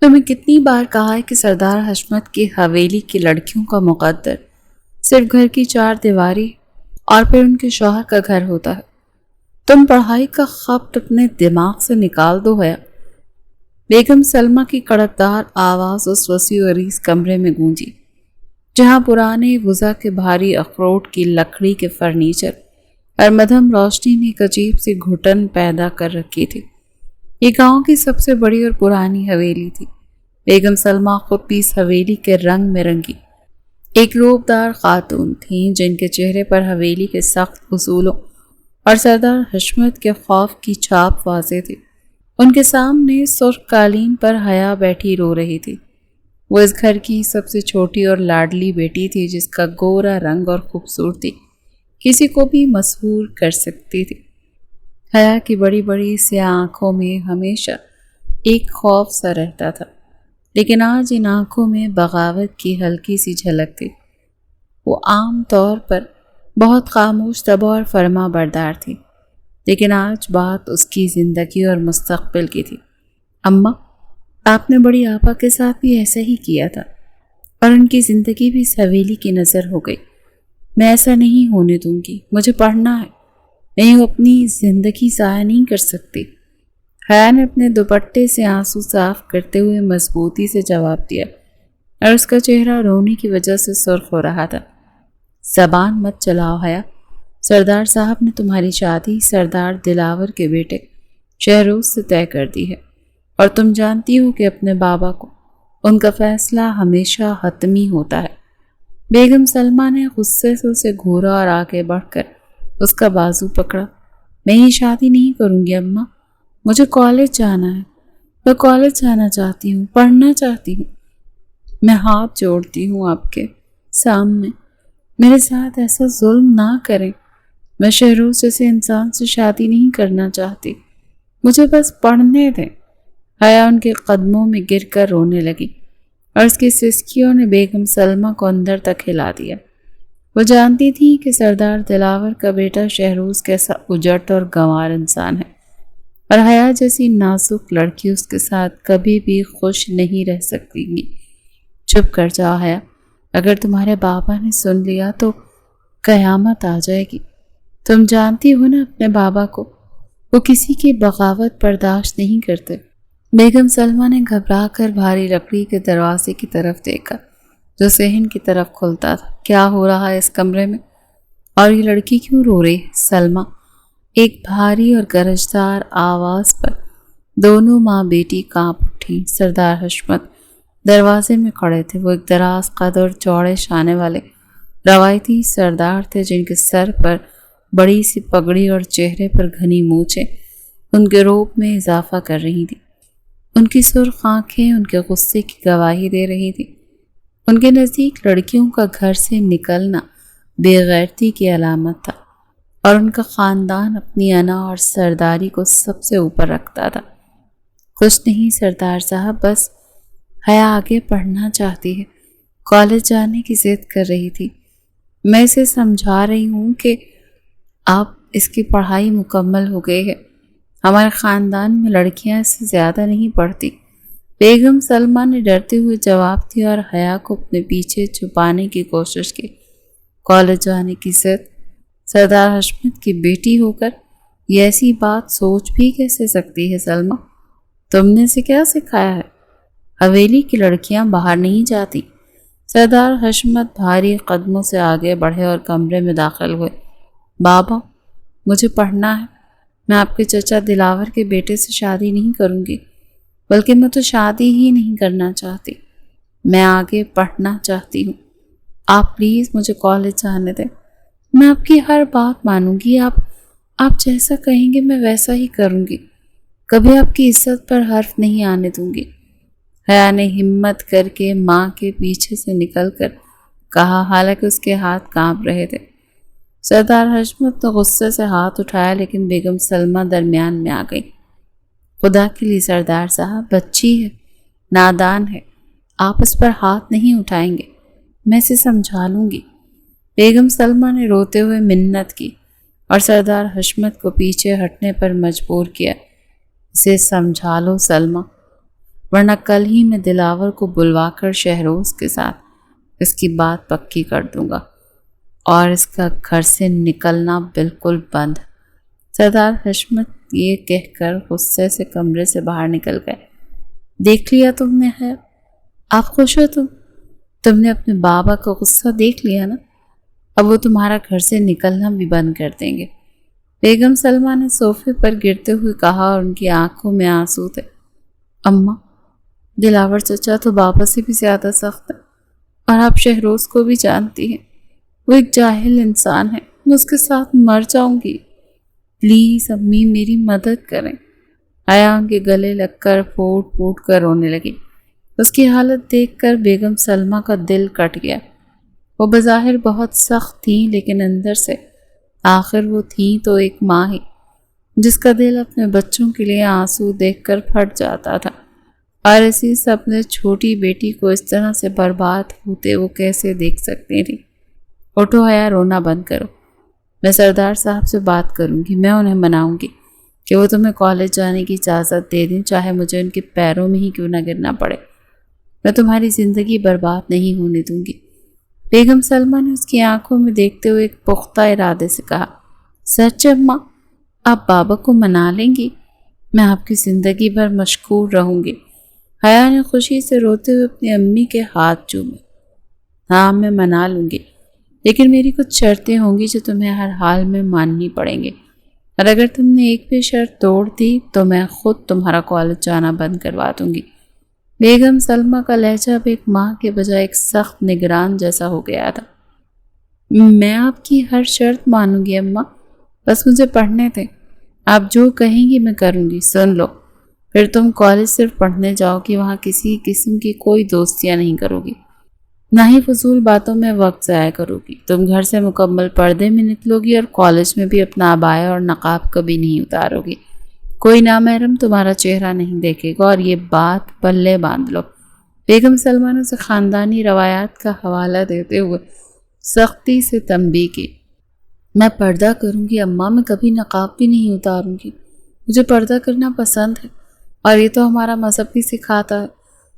تمہیں کتنی بار کہا ہے کہ سردار حشمت کی حویلی کی لڑکیوں کا مقدر صرف گھر کی چار دیواری اور پھر ان کے شوہر کا گھر ہوتا ہے۔ تم پڑھائی کا خبط اپنے دماغ سے نکال دو ہے۔ بیگم سلمہ کی کڑکدار آواز اس وسیع و عریض کمرے میں گونجی، جہاں پرانے وضع کے بھاری اخروٹ کی لکڑی کے فرنیچر اور مدھم روشنی نے ایک عجیب سی گھٹن پیدا کر رکھی تھی۔ یہ گاؤں کی سب سے بڑی اور پرانی حویلی تھی۔ بیگم سلمہ خود بھی اس حویلی کے رنگ میں رنگی ایک روبدار خاتون تھیں، جن کے چہرے پر حویلی کے سخت اصولوں اور سردار حشمت کے خوف کی چھاپ واضح تھی۔ ان کے سامنے سرخ قالین پر حیا بیٹھی رو رہی تھی۔ وہ اس گھر کی سب سے چھوٹی اور لاڈلی بیٹی تھی، جس کا گورا رنگ اور خوبصورتی کسی کو بھی مسحور کر سکتی تھی۔ حیا کی بڑی بڑی سیاہ آنکھوں میں ہمیشہ ایک خوف سا رہتا تھا، لیکن آج ان آنکھوں میں بغاوت کی ہلکی سی جھلک تھی۔ وہ عام طور پر بہت خاموش طبع اور فرما بردار تھی، لیکن آج بات اس کی زندگی اور مستقبل کی تھی۔ اماں، آپ نے بڑی آپا کے ساتھ بھی ایسا ہی کیا تھا، اور ان کی زندگی بھی اس حویلی کی نظر ہو گئی۔ میں ایسا نہیں ہونے دوں گی، مجھے پڑھنا ہے، میں اپنی زندگی ضائع نہیں کر سکتی۔ حیا نے اپنے دوپٹے سے آنسو صاف کرتے ہوئے مضبوطی سے جواب دیا، اور اس کا چہرہ رونے کی وجہ سے سرخ ہو رہا تھا۔ زبان مت چلاؤ حیا، سردار صاحب نے تمہاری شادی سردار دلاور کے بیٹے شہروز سے طے کر دی ہے، اور تم جانتی ہو کہ اپنے بابا کو ان کا فیصلہ ہمیشہ حتمی ہوتا ہے۔ بیگم سلمہ نے غصے سے اسے گھورا اور آگے بڑھ کر اس کا بازو پکڑا۔ میں یہ شادی نہیں کروں گی اماں، مجھے کالج جانا ہے، میں کالج جانا چاہتی ہوں، پڑھنا چاہتی ہوں۔ میں ہاتھ جوڑتی ہوں آپ کے سامنے، میرے ساتھ ایسا ظلم نہ کریں۔ میں شہروز جیسے انسان سے شادی نہیں کرنا چاہتی، مجھے بس پڑھنے دیں۔ حیا ان کے قدموں میں گر کر رونے لگی، اور اس کی سسکیوں نے بیگم سلمہ کو اندر تک ہلا دیا۔ وہ جانتی تھی کہ سردار دلاور کا بیٹا شہروز کیسا اجٹ اور گنوار انسان ہے، اور حیا جیسی نازک لڑکی اس کے ساتھ کبھی بھی خوش نہیں رہ سکتی گی۔ چپ کر جاؤ حیا، اگر تمہارے بابا نے سن لیا تو قیامت آ جائے گی۔ تم جانتی ہو نا اپنے بابا کو، وہ کسی کی بغاوت برداشت نہیں کرتے۔ بیگم سلمہ نے گھبرا کر بھاری لکڑی کے دروازے کی طرف دیکھا، جو صحن کی طرف کھلتا تھا۔ کیا ہو رہا ہے اس کمرے میں؟ اور یہ لڑکی کیوں رو رہی ہے؟ سلمہ، ایک بھاری اور گرجدار آواز پر دونوں ماں بیٹی کانپ اٹھی۔ سردار حشمت دروازے میں کھڑے تھے۔ وہ ایک دراز قد اور چوڑے شانے والے روایتی سردار تھے، جن کے سر پر بڑی سی پگڑی اور چہرے پر گھنی مونچھیں ان کے روب میں اضافہ کر رہی تھیں۔ ان کی سرخ آنکھیں ان کے غصے کی گواہی دے رہی تھیں۔ ان کے نزدیک لڑکیوں کا گھر سے نکلنا بے غیرتی کی علامت تھا، اور ان کا خاندان اپنی انا اور سرداری کو سب سے اوپر رکھتا تھا۔ کچھ نہیں سردار صاحب، بس حیا آگے پڑھنا چاہتی ہے، کالج جانے کی ضد کر رہی تھی۔ میں اسے سمجھا رہی ہوں کہ آپ اس کی پڑھائی مکمل ہو گئی ہے، ہمارے خاندان میں لڑکیاں اس سے زیادہ نہیں پڑھتی۔ بیگم سلمہ نے ڈرتے ہوئے جواب دیا، اور حیا کو اپنے پیچھے چھپانے کی کوشش کی۔ کالج جانے کی ضد؟ سردار حشمت کی بیٹی ہو کر یہ ایسی بات سوچ بھی کیسے سکتی ہے؟ سلمہ، تم نے اسے کیا سکھایا ہے؟ حویلی کی لڑکیاں باہر نہیں جاتی۔ سردار حشمت بھاری قدموں سے آگے بڑھے اور کمرے میں داخل ہوئے۔ بابا، مجھے پڑھنا ہے، میں آپ کے چچا دلاور کے بیٹے سے شادی نہیں کروں گی، بلکہ میں تو شادی ہی نہیں کرنا چاہتی، میں آگے پڑھنا چاہتی ہوں۔ آپ پلیز مجھے کالج جانے دیں، میں آپ کی ہر بات مانوں گی، آپ جیسا کہیں گے میں ویسا ہی کروں گی، کبھی آپ کی عزت پر حرف نہیں آنے دوں گی۔ حیا نے ہمت کر کے ماں کے پیچھے سے نکل کر کہا، حالانکہ اس کے ہاتھ کانپ رہے تھے۔ سردار حشمت نے غصے سے ہاتھ اٹھایا، لیکن بیگم سلمہ درمیان میں آ گئی۔ خدا کے لیے سردار صاحب، بچی ہے، نادان ہے، آپ اس پر ہاتھ نہیں اٹھائیں گے، میں اسے سمجھا لوں گی۔ بیگم سلمہ نے روتے ہوئے منت کی، اور سردار حشمت کو پیچھے ہٹنے پر مجبور کیا۔ اسے سمجھا لو سلمہ، ورنہ کل ہی میں دلاور کو بلوا کر شہروز کے ساتھ اس کی بات پکی کر دوں گا اور اس کا گھر سے نکلنا بالکل بند۔ سردار حشمت یہ کہہ کر غصے سے کمرے سے باہر نکل گئے۔ دیکھ لیا تم نے ہے، آپ خوش ہو؟ تم نے اپنے بابا کا غصہ دیکھ لیا نا؟ اب وہ تمہارا گھر سے نکلنا بھی بند کر دیں گے۔ بیگم سلمہ نے صوفے پر گرتے ہوئے کہا اور ان کی آنکھوں میں آنسو تھے۔ اماں، دلاور چچا تو بابا سے بھی زیادہ سخت ہے، اور آپ شہروز کو بھی جانتی ہیں، وہ ایک جاہل انسان ہے، میں اس کے ساتھ مر جاؤں گی۔ پلیز امی میری مدد کریں۔ حیا ان کے گلے لگ کر پھوٹ پھوٹ کر رونے لگی۔ اس کی حالت دیکھ کر بیگم سلمہ کا دل کٹ گیا۔ وہ بظاہر بہت سخت تھیں، لیکن اندر سے آخر وہ تھیں تو ایک ماں ہی، جس کا دل اپنے بچوں کے لیے آنسو دیکھ کر پھٹ جاتا تھا، اور اسی سے اپنے چھوٹی بیٹی کو اس طرح سے برباد ہوتے وہ کیسے دیکھ سکتی تھی۔ اٹھو حیا، رونا بند کرو۔ میں سردار صاحب سے بات کروں گی، میں انہیں مناؤں گی کہ وہ تمہیں کالج جانے کی اجازت دے دیں، چاہے مجھے ان کے پیروں میں ہی کیوں نہ گرنا پڑے۔ میں تمہاری زندگی برباد نہیں ہونے دوں گی۔ بیگم سلمہ نے اس کی آنکھوں میں دیکھتے ہوئے ایک پختہ ارادے سے کہا، سچ اماں، آپ بابا کو منا لیں گی؟ میں آپ کی زندگی بھر مشکور رہوں گی۔ حیا نے خوشی سے روتے ہوئے اپنی امی کے ہاتھ چومے۔ ہاں، میں منا لوں گی، لیکن میری کچھ شرطیں ہوں گی جو تمہیں ہر حال میں ماننی پڑیں گی، اور اگر تم نے ایک بھی شرط توڑ دی تو میں خود تمہارا کالج جانا بند کروا دوں گی۔ بیگم سلمہ کا لہجہ اب ایک ماں کے بجائے ایک سخت نگران جیسا ہو گیا تھا۔ میں آپ کی ہر شرط مانوں گی اماں، بس مجھے پڑھنے دیں۔ آپ جو کہیں گی میں کروں گی۔ سن لو، پھر تم کالج صرف پڑھنے جاؤ گی، وہاں کسی قسم کی کوئی دوستیاں نہیں کرو گی، نہ ہی فضول باتوں میں وقت ضائع کرو گی۔ تم گھر سے مکمل پردے میں نکلو گی، اور کالج میں بھی اپنا عبایا اور نقاب کبھی نہیں اتارو گی۔ کوئی نامحرم تمہارا چہرہ نہیں دیکھے گا، اور یہ بات پلے باندھ لو۔ بیگم سلمہ نے اسے خاندانی روایات کا حوالہ دیتے ہوئے سختی سے تنبیہ کی۔ میں پردہ کروں گی اماں، میں کبھی نقاب بھی نہیں اتاروں گی۔ مجھے پردہ کرنا پسند ہے، اور یہ تو ہمارا مذہب بھی سکھاتا ہے۔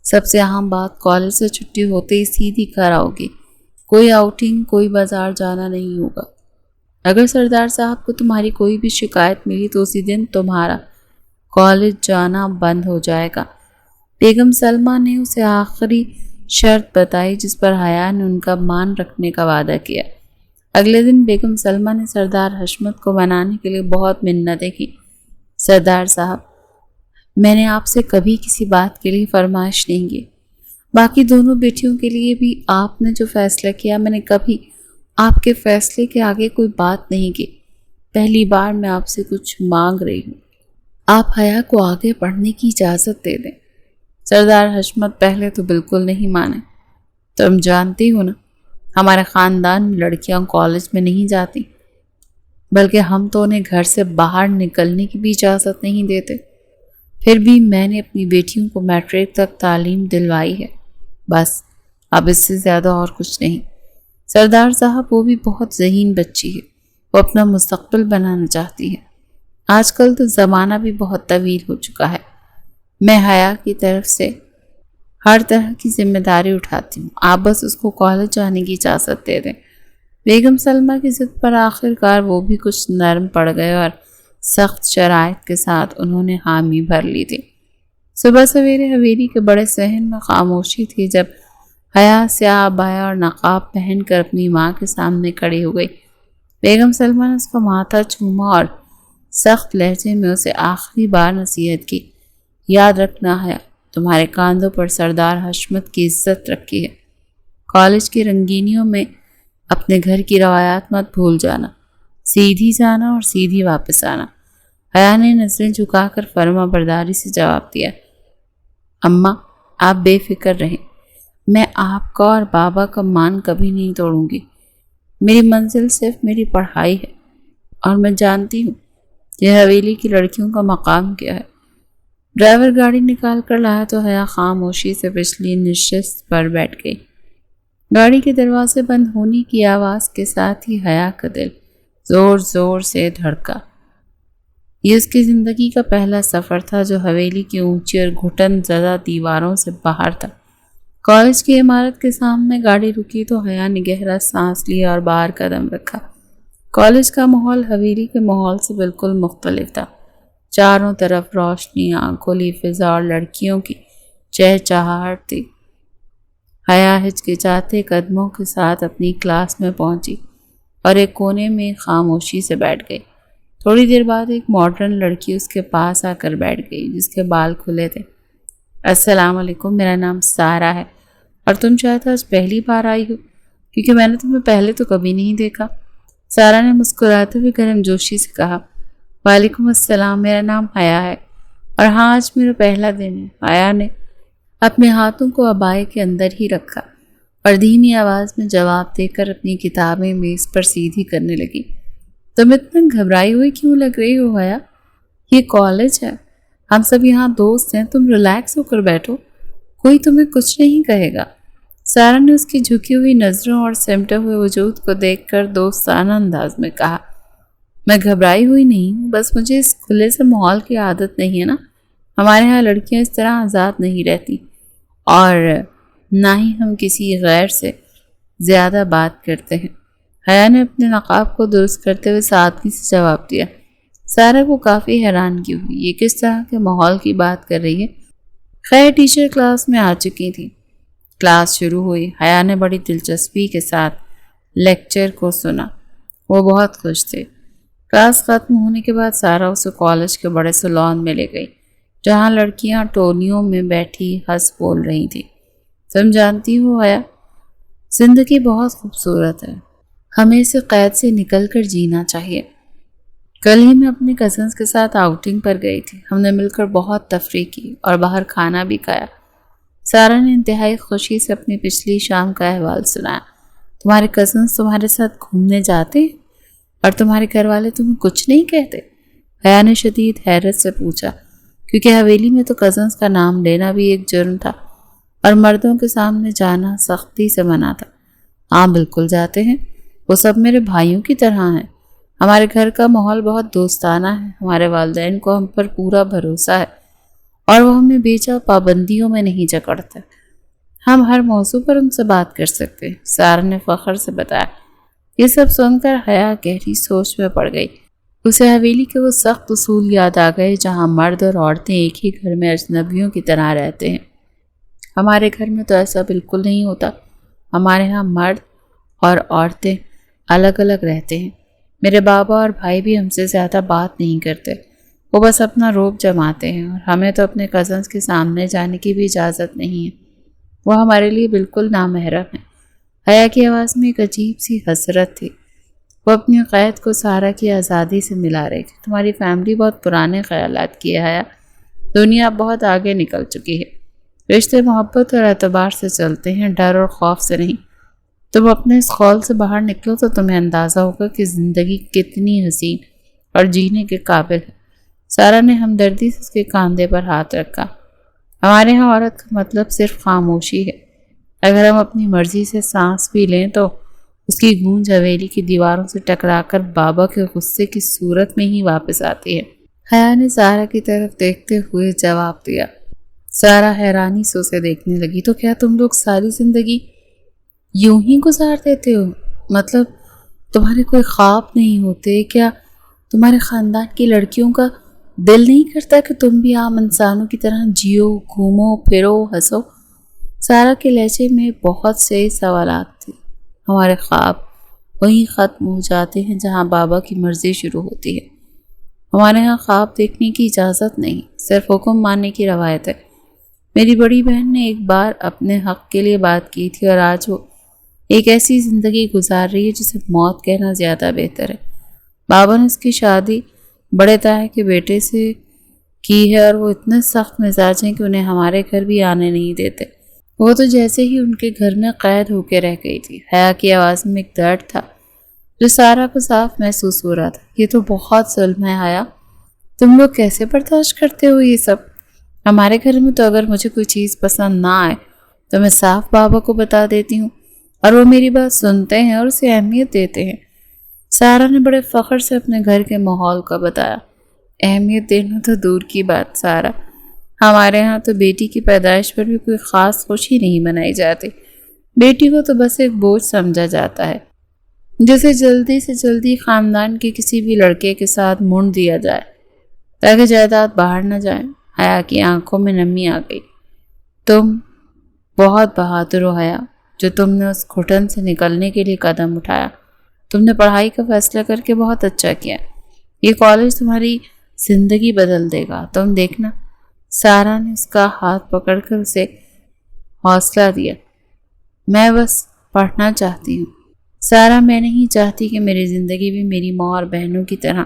سب سے اہم بات، کالج سے چھٹی ہوتے ہی سیدھی گھر آؤ گی، کوئی آؤٹنگ، کوئی بازار جانا نہیں ہوگا۔ اگر سردار صاحب کو تمہاری کوئی بھی شکایت ملی تو اسی دن تمہارا کالج جانا بند ہو جائے گا۔ بیگم سلمہ نے اسے آخری شرط بتائی جس پر حیا نے ان کا مان رکھنے کا وعدہ کیا۔ اگلے دن بیگم سلمہ نے سردار حشمت کو منانے کے لیے بہت منتیں کی۔ سردار صاحب، میں نے آپ سے کبھی کسی بات کے لیے فرمائش نہیں کی۔ باقی دونوں بیٹیوں کے لیے بھی آپ نے جو فیصلہ کیا، میں نے کبھی آپ کے فیصلے کے آگے کوئی بات نہیں کی۔ پہلی بار میں آپ سے کچھ مانگ رہی ہوں، آپ حیا کو آگے پڑھنے کی اجازت دے دیں۔ سردار حشمت پہلے تو بالکل نہیں مانے۔ تم جانتی ہو نا، ہمارے خاندان میں لڑکیاں کالج میں نہیں جاتی، بلکہ ہم تو انہیں گھر سے باہر نکلنے کی بھی اجازت نہیں دیتے۔ پھر بھی میں نے اپنی بیٹیوں کو میٹرک تک تعلیم دلوائی ہے، بس اب اس سے زیادہ اور کچھ نہیں۔ سردار صاحب، وہ بھی بہت ذہین بچی ہے، وہ اپنا مستقبل بنانا چاہتی ہے۔ آج کل تو زمانہ بھی بہت طویل ہو چکا ہے۔ میں حیا کی طرف سے ہر طرح کی ذمہ داری اٹھاتی ہوں، آپ بس اس کو کالج جانے کی اجازت دے دیں۔ بیگم سلمہ کی ضد پر آخر کار وہ بھی کچھ نرم پڑ گئے، اور سخت شرائط کے ساتھ انہوں نے حامی بھر لی تھی۔ صبح سویرے حویلی کے بڑے صحن میں خاموشی تھی جب حیا سیاہ عبایا اور نقاب پہن کر اپنی ماں کے سامنے کھڑی ہو گئی۔ بیگم سلمہ نے اس کا ماتھا چوما اور سخت لہجے میں اسے آخری بار نصیحت کی۔ یاد رکھنا ہے، تمہارے کاندھوں پر سردار حشمت کی عزت رکھی ہے۔ کالج کی رنگینیوں میں اپنے گھر کی روایات مت بھول جانا، سیدھی جانا اور سیدھی واپس آنا۔ حیا نے نظریں جھکا کر فرما برداری سے جواب دیا۔ اماں، آپ بے فکر رہیں، میں آپ کا اور بابا کا مان کبھی نہیں توڑوں گی۔ میری منزل صرف میری پڑھائی ہے، اور میں جانتی ہوں یہ حویلی کی لڑکیوں کا مقام کیا ہے۔ ڈرائیور گاڑی نکال کر لایا تو حیا خاموشی سے پچھلی نشست پر بیٹھ گئی۔ گاڑی کے دروازے بند ہونے کی آواز کے ساتھ ہی حیا کا دل زور زور سے دھڑکا۔ یہ اس کی زندگی کا پہلا سفر تھا جو حویلی کی اونچی اور گھٹن زدہ دیواروں سے باہر تھا۔ کالج کی عمارت کے سامنے گاڑی رکی تو حیا نے گہرا سانس لیا اور باہر قدم رکھا۔ کالج کا ماحول حویلی کے ماحول سے بالکل مختلف تھا۔ چاروں طرف روشنیاں، کھلی فضا اور لڑکیوں کی چہچہاہٹ تھی۔ حیا ہچکچاتے قدموں کے ساتھ اپنی کلاس میں پہنچی اور ایک کونے میں خاموشی سے بیٹھ گئی۔ تھوڑی دیر بعد ایک ماڈرن لڑکی اس کے پاس آ کر بیٹھ گئی جس کے بال کھلے تھے۔ السلام علیکم، میرا نام سارہ ہے اور تم شاید آج پہلی بار آئی ہو کیونکہ میں نے تمہیں پہلے تو کبھی نہیں دیکھا۔ سارہ نے مسکراتے ہوئے گرم جوشی سے کہا۔ وعلیکم السلام، میرا نام حیا ہے اور ہاں آج میرا پہلا دن ہے۔ حیا نے اپنے ہاتھوں کو عبائے کے اندر ہی رکھا اور دھیمی آواز میں جواب دے کر اپنی کتابیں میز پر سیدھی کرنے لگی۔ تم اتنا گھبرائی ہوئی کیوں لگ رہی ہو حیا؟ یہ کالج ہے، ہم سب یہاں دوست ہیں، تم ریلیکس ہو کر بیٹھو، کوئی تمہیں کچھ نہیں کہے گا۔ سارہ نے اس کی جھکی ہوئی نظروں اور سمٹے ہوئے وجود کو دیکھ کر دوستانہ انداز میں کہا۔ میں گھبرائی ہوئی نہیں ہوں، بس مجھے اس کھلے سے ماحول کی عادت نہیں ہے نا۔ ہمارے ہاں لڑکیاں اس طرح آزاد نہیں رہتی اور نہ ہی ہم کسی غیر سے زیادہ بات کرتے ہیں۔ حیا نے اپنے نقاب کو درست کرتے ہوئے سادگی سے جواب دیا۔ سارہ کو کافی حیرانگی ہوئی، یہ کس طرح کے ماحول کی بات کر رہی ہے۔ خیر ٹیچر کلاس میں آ چکی تھی۔ کلاس شروع ہوئی۔ حیا نے بڑی دلچسپی کے ساتھ لیکچر کو سنا، وہ بہت خوش تھے۔ کلاس ختم ہونے کے بعد سارہ اسے کالج کے بڑے سالن میں لے گئی جہاں لڑکیاں ٹولیوں میں بیٹھی ہنس بول رہی تھی۔ تم جانتی ہو حیا، زندگی بہت خوبصورت ہے، ہمیں اسے قید سے نکل کر جینا چاہیے۔ کل ہی میں اپنے کزنز کے ساتھ آؤٹنگ پر گئی تھی، ہم نے مل کر بہت تفریح کی اور باہر کھانا بھی کھایا۔ سارہ نے انتہائی خوشی سے اپنی پچھلی شام کا احوال سنایا۔ تمہارے کزنز تمہارے ساتھ گھومنے جاتے ہیں اور تمہارے گھر والے تمہیں کچھ نہیں کہتے؟ حیا نے شدید حیرت سے پوچھا، کیونکہ حویلی میں تو کزنز کا نام لینا بھی ایک جرم تھا اور مردوں کے سامنے جانا سختی سے منع تھا۔ ہاں بالکل جاتے ہیں، وہ سب میرے بھائیوں کی طرح ہیں۔ ہمارے گھر کا ماحول بہت دوستانہ ہے، ہمارے والدین کو ہم پر پورا بھروسہ ہے اور وہ ہمیں بیجا پابندیوں میں نہیں جکڑتے۔ ہم ہر موضوع پر ان سے بات کر سکتے ہیں، سارہ نے فخر سے بتایا۔ یہ سب سن کر حیا گہری سوچ میں پڑ گئی۔ اسے حویلی کے وہ سخت اصول یاد آ گئے جہاں مرد اور عورتیں ایک ہی گھر میں اجنبیوں کی طرح رہتے ہیں۔ ہمارے گھر میں تو ایسا بالکل نہیں ہوتا، ہمارے ہاں مرد اور عورتیں الگ الگ رہتے ہیں۔ میرے بابا اور بھائی بھی ہم سے زیادہ بات نہیں کرتے، وہ بس اپنا روب جماتے ہیں اور ہمیں تو اپنے کزنز کے سامنے جانے کی بھی اجازت نہیں ہے، وہ ہمارے لیے بالکل نامحرم ہیں۔ حیا کی آواز میں ایک عجیب سی حسرت تھی، وہ اپنی قید کو سارہ کی آزادی سے ملا رہی تھی۔ تمہاری فیملی بہت پرانے خیالات کی ہے حیا، دنیا اب بہت آگے نکل چکی ہے، رشتے محبت اور اعتبار سے چلتے ہیں، ڈر اور خوف سے نہیں۔ تم اپنے اس خول سے باہر نکلو تو تمہیں اندازہ ہوگا کہ زندگی کتنی حسین اور جینے کے قابل ہے۔ سارہ نے ہمدردی سے اس کے کاندھے پر ہاتھ رکھا۔ ہمارے ہاں عورت کا مطلب صرف خاموشی ہے، اگر ہم اپنی مرضی سے سانس بھی لیں تو اس کی گونج حویلی کی دیواروں سے ٹکرا کر بابا کے غصے کی صورت میں ہی واپس آتی ہے۔ حیا نے سارہ کی طرف دیکھتے ہوئے جواب دیا۔ سارہ حیرانی سے اسے دیکھنے لگی۔ تو کیا تم لوگ ساری زندگی یوں ہی گزار دیتے ہو؟ مطلب تمہارے کوئی خواب نہیں ہوتے کیا؟ تمہارے خاندان کی لڑکیوں کا دل نہیں کرتا کہ تم بھی عام انسانوں کی طرح جیو، گھومو پھرو، ہنسو؟ سارہ کے لہجے میں بہت سے سوالات تھے۔ ہمارے خواب وہیں ختم ہو جاتے ہیں جہاں بابا کی مرضی شروع ہوتی ہے۔ ہمارے ہاں خواب دیکھنے کی اجازت نہیں، صرف حکم ماننے کی روایت ہے۔ میری بڑی بہن نے ایک بار اپنے حق کے لیے بات کی تھی اور آج وہ ایک ایسی زندگی گزار رہی ہے جسے موت کہنا زیادہ بہتر ہے۔ بابا نے اس کی شادی بڑے تایا کے بیٹے سے کی ہے اور وہ اتنے سخت مزاج ہیں کہ انہیں ہمارے گھر بھی آنے نہیں دیتے۔ وہ تو جیسے ہی ان کے گھر میں قید ہو کے رہ گئی تھی۔ حیا کی آواز میں ایک درد تھا جو سارہ کو صاف محسوس ہو رہا تھا۔ یہ تو بہت ظلم ہے حیا، تم لوگ کیسے برداشت کرتے ہو یہ سب؟ ہمارے گھر میں تو اگر مجھے کوئی چیز پسند نہ آئے تو میں صاف بابا کو بتا دیتی ہوں اور وہ میری بات سنتے ہیں اور اسے اہمیت دیتے ہیں۔ سارہ نے بڑے فخر سے اپنے گھر کے ماحول کا بتایا۔ اہمیت دینا تو دور کی بات سارا، ہمارے ہاں تو بیٹی کی پیدائش پر بھی کوئی خاص خوشی نہیں منائی جاتی۔ بیٹی کو تو بس ایک بوجھ سمجھا جاتا ہے جسے جلدی سے جلدی خاندان کے کسی بھی لڑکے کے ساتھ مونڈ دیا جائے تاکہ جائیداد باہر نہ جائے۔ حیا کی آنکھوں میں نمی آ گئی۔ تم بہت بہادر ہو حیا، جو تم نے اس گھٹن سے نکلنے کے لیے قدم اٹھایا۔ تم نے پڑھائی کا فیصلہ کر کے بہت اچھا کیا۔ یہ کالج تمہاری زندگی بدل دے گا، تم دیکھنا۔ سارا نے اس کا ہاتھ پکڑ کر اسے حوصلہ دیا۔ میں بس پڑھنا چاہتی ہوں سارا، میں نہیں چاہتی کہ میری زندگی بھی میری ماں اور بہنوں کی طرح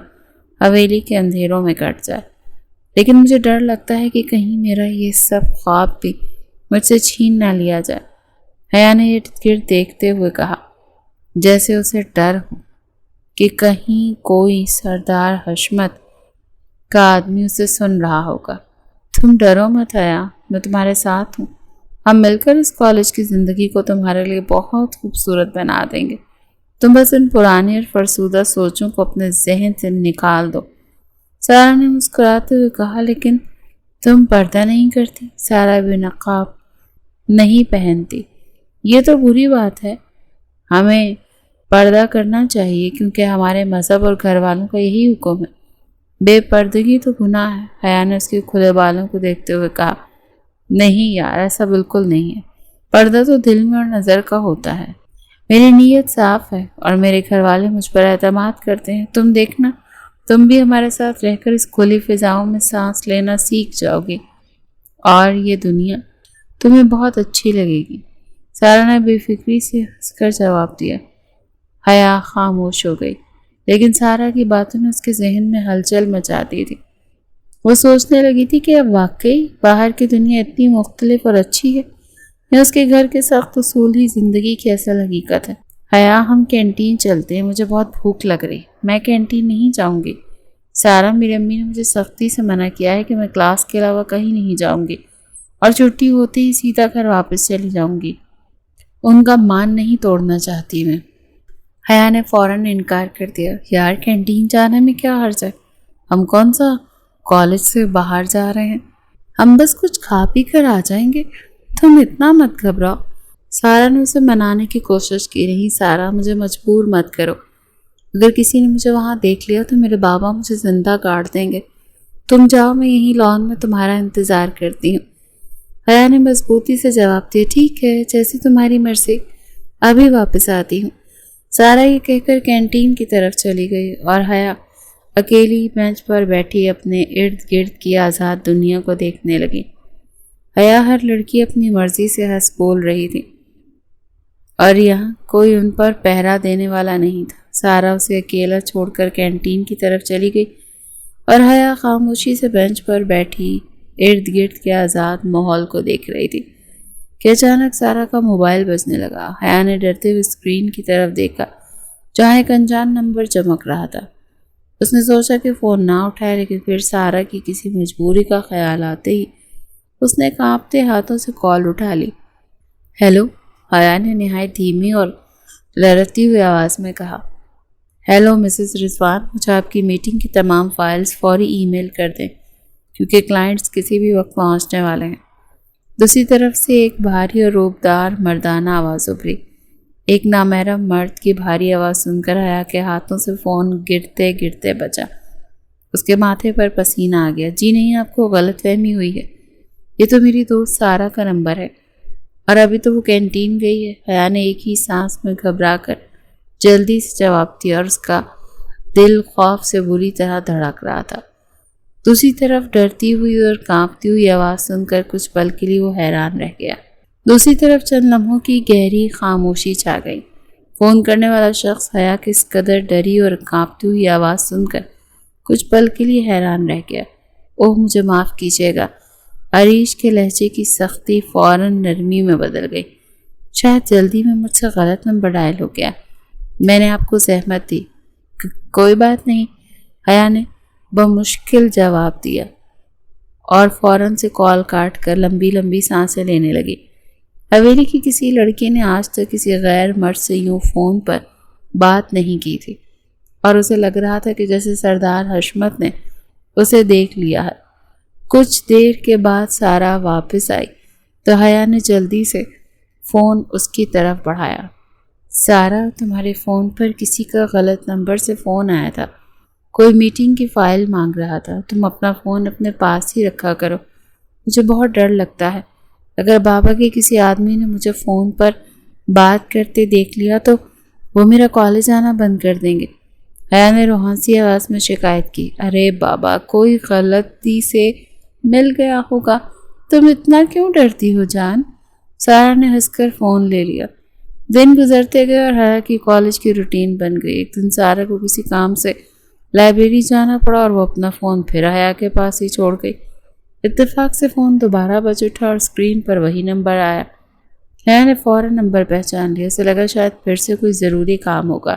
حویلی کے اندھیروں میں کٹ جائے، لیکن مجھے ڈر لگتا ہے کہ کہیں میرا یہ سب خواب بھی مجھ سے چھین نہ لیا جائے۔ حیا نے ارد گرد دیکھتے ہوئے کہا، جیسے اسے ڈر ہو کہ کہیں کوئی سردار حشمت کا آدمی اسے سن رہا ہوگا۔ تم ڈرو مت حیا، میں تمہارے ساتھ ہوں۔ ہم مل کر اس کالج کی زندگی کو تمہارے لیے بہت خوبصورت بنا دیں گے۔ تم بس ان پرانی اور فرسودہ سوچوں کو اپنے ذہن سے نکال دو۔ سارا نے مسکراتے ہوئے کہا، لیکن تم پردہ نہیں کرتی، سارا بھی نقاب نہیں پہنتی۔ یہ تو بری بات ہے، ہمیں پردہ کرنا چاہیے کیونکہ ہمارے مذہب اور گھر والوں کا یہی حکم ہے۔ بے پردگی تو گناہ ہے۔ حیا نے اس کے کھلے بالوں کو دیکھتے ہوئے کہا، نہیں یار، ایسا بالکل نہیں ہے۔ پردہ تو دل میں اور نظر کا ہوتا ہے۔ میری نیت صاف ہے اور میرے گھر والے مجھ پر اعتماد کرتے ہیں۔ تم دیکھنا، تم بھی ہمارے ساتھ رہ کر اس کھلی فضاؤں میں سانس لینا سیکھ جاؤ گی اور یہ دنیا تمہیں بہت اچھی لگے گی۔ سارا نے بے فکری سے ہنس کر جواب دیا۔ حیا خاموش ہو گئی، لیکن سارا کی باتوں نے اس کے ذہن میں ہلچل مچا دی تھی۔ وہ سوچنے لگی تھی کہ اب واقعی باہر کی دنیا اتنی مختلف اور اچھی ہے یا اس کے گھر کے سخت اصول ہی زندگی کی اصل حقیقت ہے۔ حیا، ہم کینٹین چلتے ہیں، مجھے بہت بھوک لگ رہی۔ میں کینٹین نہیں جاؤں گی سارا، میری امی نے مجھے سختی سے منع کیا ہے کہ میں کلاس کے علاوہ کہیں نہیں جاؤں گی اور چھٹی ہوتے ہی سیدھا گھر واپس چلی جاؤں گی۔ ان کا مان نہیں توڑنا چاہتی میں۔ حیا نے فوراً انکار کر دیا۔ یار، کینٹین جانے میں کیا حرج ہے؟ ہم کون سا کالج سے باہر جا رہے ہیں، ہم بس کچھ کھا پی کر آ جائیں گے، تم اتنا مت گھبراؤ۔ سارا نے اسے منانے کی کوشش کی، نہیں سارا، مجھے مجبور مت کرو، اگر کسی نے مجھے وہاں دیکھ لیا تو میرے بابا مجھے زندہ کاٹ دیں گے۔ تم جاؤ، میں یہیں لان میں تمہارا انتظار کرتی ہوں۔ حیا نے مضبوطی سے جواب دیا، ٹھیک ہے، جیسی تمہاری مرضی، ابھی واپس آتی ہوں۔ سارا یہ کہہ کر کینٹین کی طرف چلی گئی اور حیا اکیلی بینچ پر بیٹھی اپنے ارد گرد کی آزاد دنیا کو دیکھنے لگی۔ حیا ہر لڑکی اپنی مرضی سے ہنس بول رہی تھی اور یہاں کوئی ان پر پہرا دینے والا نہیں تھا۔ سارا اسے اکیلا چھوڑ کر کینٹین کی طرف چلی گئی اور حیا خاموشی سے بینچ پر بیٹھی ارد گرد کے آزاد ماحول کو دیکھ رہی تھی کہ اچانک سارا کا موبائل بجنے لگا۔ حیا نے ڈرتے ہوئے اسکرین کی طرف دیکھا جہاں ایک انجان نمبر چمک رہا تھا۔ اس نے سوچا کہ فون نہ اٹھائے، لیکن پھر سارا کی کسی مجبوری کا خیال آتے ہی اس نے کانپتے ہاتھوں سے کال اٹھا لی۔ ہیلو، حیا نے نہایت دھیمی اور لرزتی ہوئی آواز میں کہا۔ ہیلو مسز رضوان، مجھے آپ کی میٹنگ کی تمام فائلز فوری ای میل کر دیں کیونکہ کلائنٹس کسی بھی وقت پہنچنے والے ہیں۔ دوسری طرف سے ایک بھاری اور روبدار مردانہ آواز ابھری۔ ایک نامحرم مرد کی بھاری آواز سن کر حیا کے ہاتھوں سے فون گرتے گرتے بچا۔ اس کے ماتھے پر پسینہ آ گیا۔ جی نہیں، آپ کو غلط فہمی ہوئی ہے، یہ تو میری دوست سارا کا نمبر ہے اور ابھی تو وہ کینٹین گئی ہے۔ حیا نے ایک ہی سانس میں گھبرا کر جلدی سے جواب دیا اور اس کا دل خوف سے بری طرح دھڑک رہا تھا۔ دوسری طرف ڈرتی ہوئی اور کانپتی ہوئی آواز سن کر کچھ پل کے لیے وہ حیران رہ گیا۔ دوسری طرف چند لمحوں کی گہری خاموشی چھا گئی۔ فون کرنے والا شخص حیا کی اس قدر ڈری اور کانپتی ہوئی آواز سن کر کچھ پل کے لیے حیران رہ گیا۔ اوہ، مجھے معاف کیجیے گا۔ عریش کے لہجے کی سختی فوراً نرمی میں بدل گئی۔ شاید جلدی میں مجھ سے غلط نمبر ڈائل ہو گیا، میں نے آپ کو زحمت دی۔ کوئی بات نہیں، حیا نے بمشکل جواب دیا اور فوراً سے کال کاٹ کر لمبی لمبی سانسیں لینے لگی۔ حویلی کی کسی لڑکی نے آج تک کسی غیر مرد سے یوں فون پر بات نہیں کی تھی اور اسے لگ رہا تھا کہ جیسے سردار حشمت نے اسے دیکھ لیا ہے۔ کچھ دیر کے بعد سارا واپس آئی تو حیا نے جلدی سے فون اس کی طرف بڑھایا۔ سارا، تمہارے فون پر کسی کا غلط نمبر سے فون آیا تھا، کوئی میٹنگ کی فائل مانگ رہا تھا۔ تم اپنا فون اپنے پاس ہی رکھا کرو، مجھے بہت ڈر لگتا ہے، اگر بابا کے کسی آدمی نے مجھے فون پر بات کرتے دیکھ لیا تو وہ میرا کالج آنا بند کر دیں گے۔ حیا نے روحانسی آواز میں شکایت کی۔ ارے بابا، کوئی غلطی سے مل گیا ہوگا، تم اتنا کیوں ڈرتی ہو جان؟ سارا نے ہنس کر فون لے لیا۔ دن گزرتے گئے اور حیا کی کالج کی روٹین بن گئی۔ ایک دن سارا کو کسی کام سے لائبریری جانا پڑا اور وہ اپنا فون پھر حیا کے پاس ہی چھوڑ گئی۔ اتفاق سے فون دوبارہ بج اٹھا اور اسکرین پر وہی نمبر آیا۔ حیا نے فوراً نمبر پہچان لیا۔ اسے لگا شاید پھر سے کوئی ضروری کام ہوگا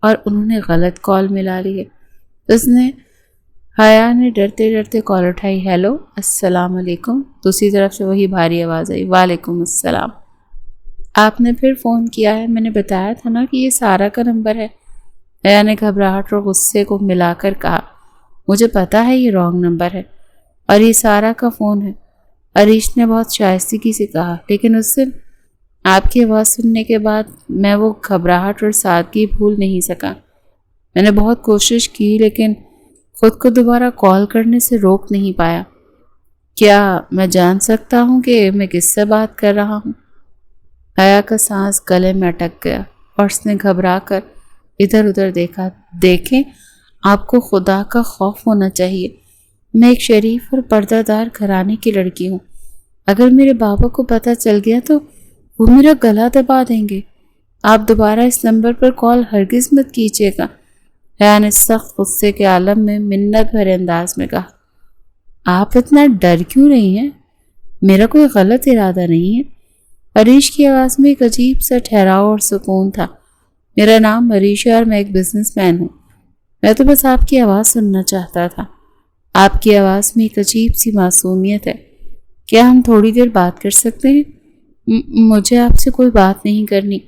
اور انہوں نے غلط کال ملا لی ہے۔ حیا نے ڈرتے ڈرتے کال اٹھائی۔ ہیلو، السلام علیکم۔ دوسری طرف سے وہی بھاری آواز آئی۔ وعلیکم السلام۔ آپ نے پھر فون کیا ہے؟ میں نے بتایا تھا نا کہ یہ سارا کا نمبر ہے۔ حیا نے گھبراہٹ اور غصے کو ملا کر کہا، مجھے پتا ہے یہ رانگ نمبر ہے اور یہ سارا کا فون ہے۔ عریش نے بہت شائستگی سے کہا، لیکن اس دن آپ کی آواز سننے کے بعد میں وہ گھبراہٹ اور سادگی بھول نہیں سکا۔ میں نے بہت کوشش کی لیکن خود کو دوبارہ کال کرنے سے روک نہیں پایا۔ کیا میں جان سکتا ہوں کہ میں کس سے بات کر رہا ہوں؟ حیا کا سانس گلے میں اٹک گیا اور اس نے گھبرا کر ادھر ادھر دیکھا۔ دیکھیں، آپ کو خدا کا خوف ہونا چاہیے۔ میں ایک شریف اور پردہ دار گھرانے کی لڑکی ہوں۔ اگر میرے بابا کو پتہ چل گیا تو وہ میرا گلا دبا دیں گے۔ آپ دوبارہ اس نمبر پر کال ہرگز مت کیجیے گا۔ حیا نے سخت غصے کے عالم میں منت بھرے انداز میں کہا، آپ اتنا ڈر کیوں رہی ہیں؟ میرا کوئی غلط ارادہ نہیں ہے۔ عریش کی آواز میں ایک عجیب سا ٹھہراؤ اور سکون تھا۔ میرا نام عریش ہے اور میں ایک بزنس مین ہوں۔ میں تو بس آپ کی آواز سننا چاہتا تھا۔ آپ کی آواز میں ایک عجیب سی معصومیت ہے۔ کیا ہم تھوڑی دیر بات کر سکتے ہیں؟ مجھے آپ سے کوئی بات نہیں کرنی۔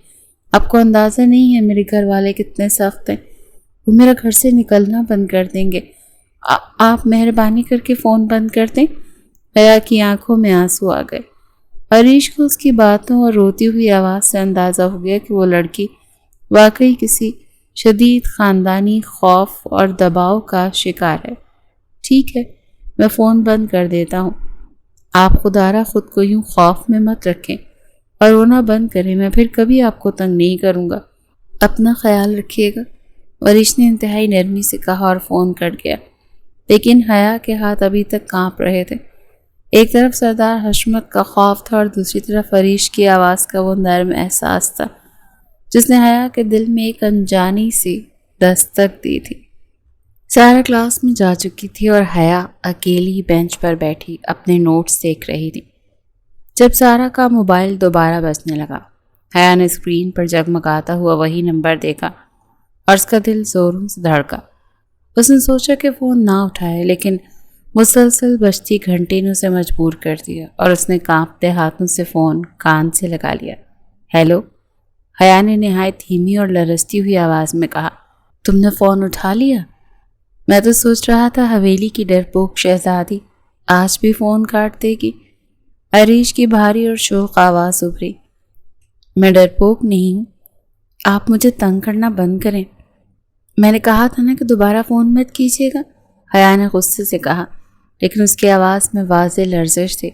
آپ کو اندازہ نہیں ہے میرے گھر والے کتنے سخت ہیں، وہ میرا گھر سے نکلنا بند کر دیں گے۔ آپ مہربانی کر کے فون بند کر دیں۔ حیا کی آنکھوں میں آنسو آ گئے۔ عریش کو اس کی باتوں اور روتی ہوئی آواز سے اندازہ ہو گیا کہ وہ لڑکی واقعی کسی شدید خاندانی خوف اور دباؤ کا شکار ہے۔ ٹھیک ہے، میں فون بند کر دیتا ہوں۔ آپ خدارا خود کو یوں خوف میں مت رکھیں اور وہ نہ بند کریں۔ میں پھر کبھی آپ کو تنگ نہیں کروں گا۔ اپنا خیال رکھیے گا۔ عریش نے انتہائی نرمی سے کہا اور فون کٹ گیا، لیکن حیا کے ہاتھ ابھی تک کانپ رہے تھے۔ ایک طرف سردار حشمت کا خوف تھا اور دوسری طرف عریش کی آواز کا وہ نرم احساس تھا جس نے حیا کے دل میں ایک انجانی سی دستک دی تھی۔ سارا کلاس میں جا چکی تھی اور حیا اکیلی بینچ پر بیٹھی اپنے نوٹس دیکھ رہی تھی جب سارا کا موبائل دوبارہ بجنے لگا۔ حیا نے اسکرین پر جگمگاتا ہوا وہی نمبر دیکھا اور اس کا دل زوروں سے دھڑکا۔ اس نے سوچا کہ فون نہ اٹھائے، لیکن مسلسل بجتی گھنٹی نے اسے مجبور کر دیا اور اس نے کانپتے ہاتھوں سے فون کان سے لگا لیا۔ ہیلو، حیا نے نہایت دھیمی اور لرزتی ہوئی آواز میں کہا، تم نے فون اٹھا لیا؟ میں تو سوچ رہا تھا حویلی کی ڈرپوک شہزادی آج بھی فون کاٹ دے گی۔ عریش کی بھاری اور شوق آواز ابھری۔ میں ڈرپوک نہیں ہوں، آپ مجھے تنگ کرنا بند کریں۔ میں نے کہا تھا نا کہ دوبارہ فون مت کیجیے گا، حیا نے غصے سے کہا، لیکن اس کی آواز میں واضح لرزش تھی۔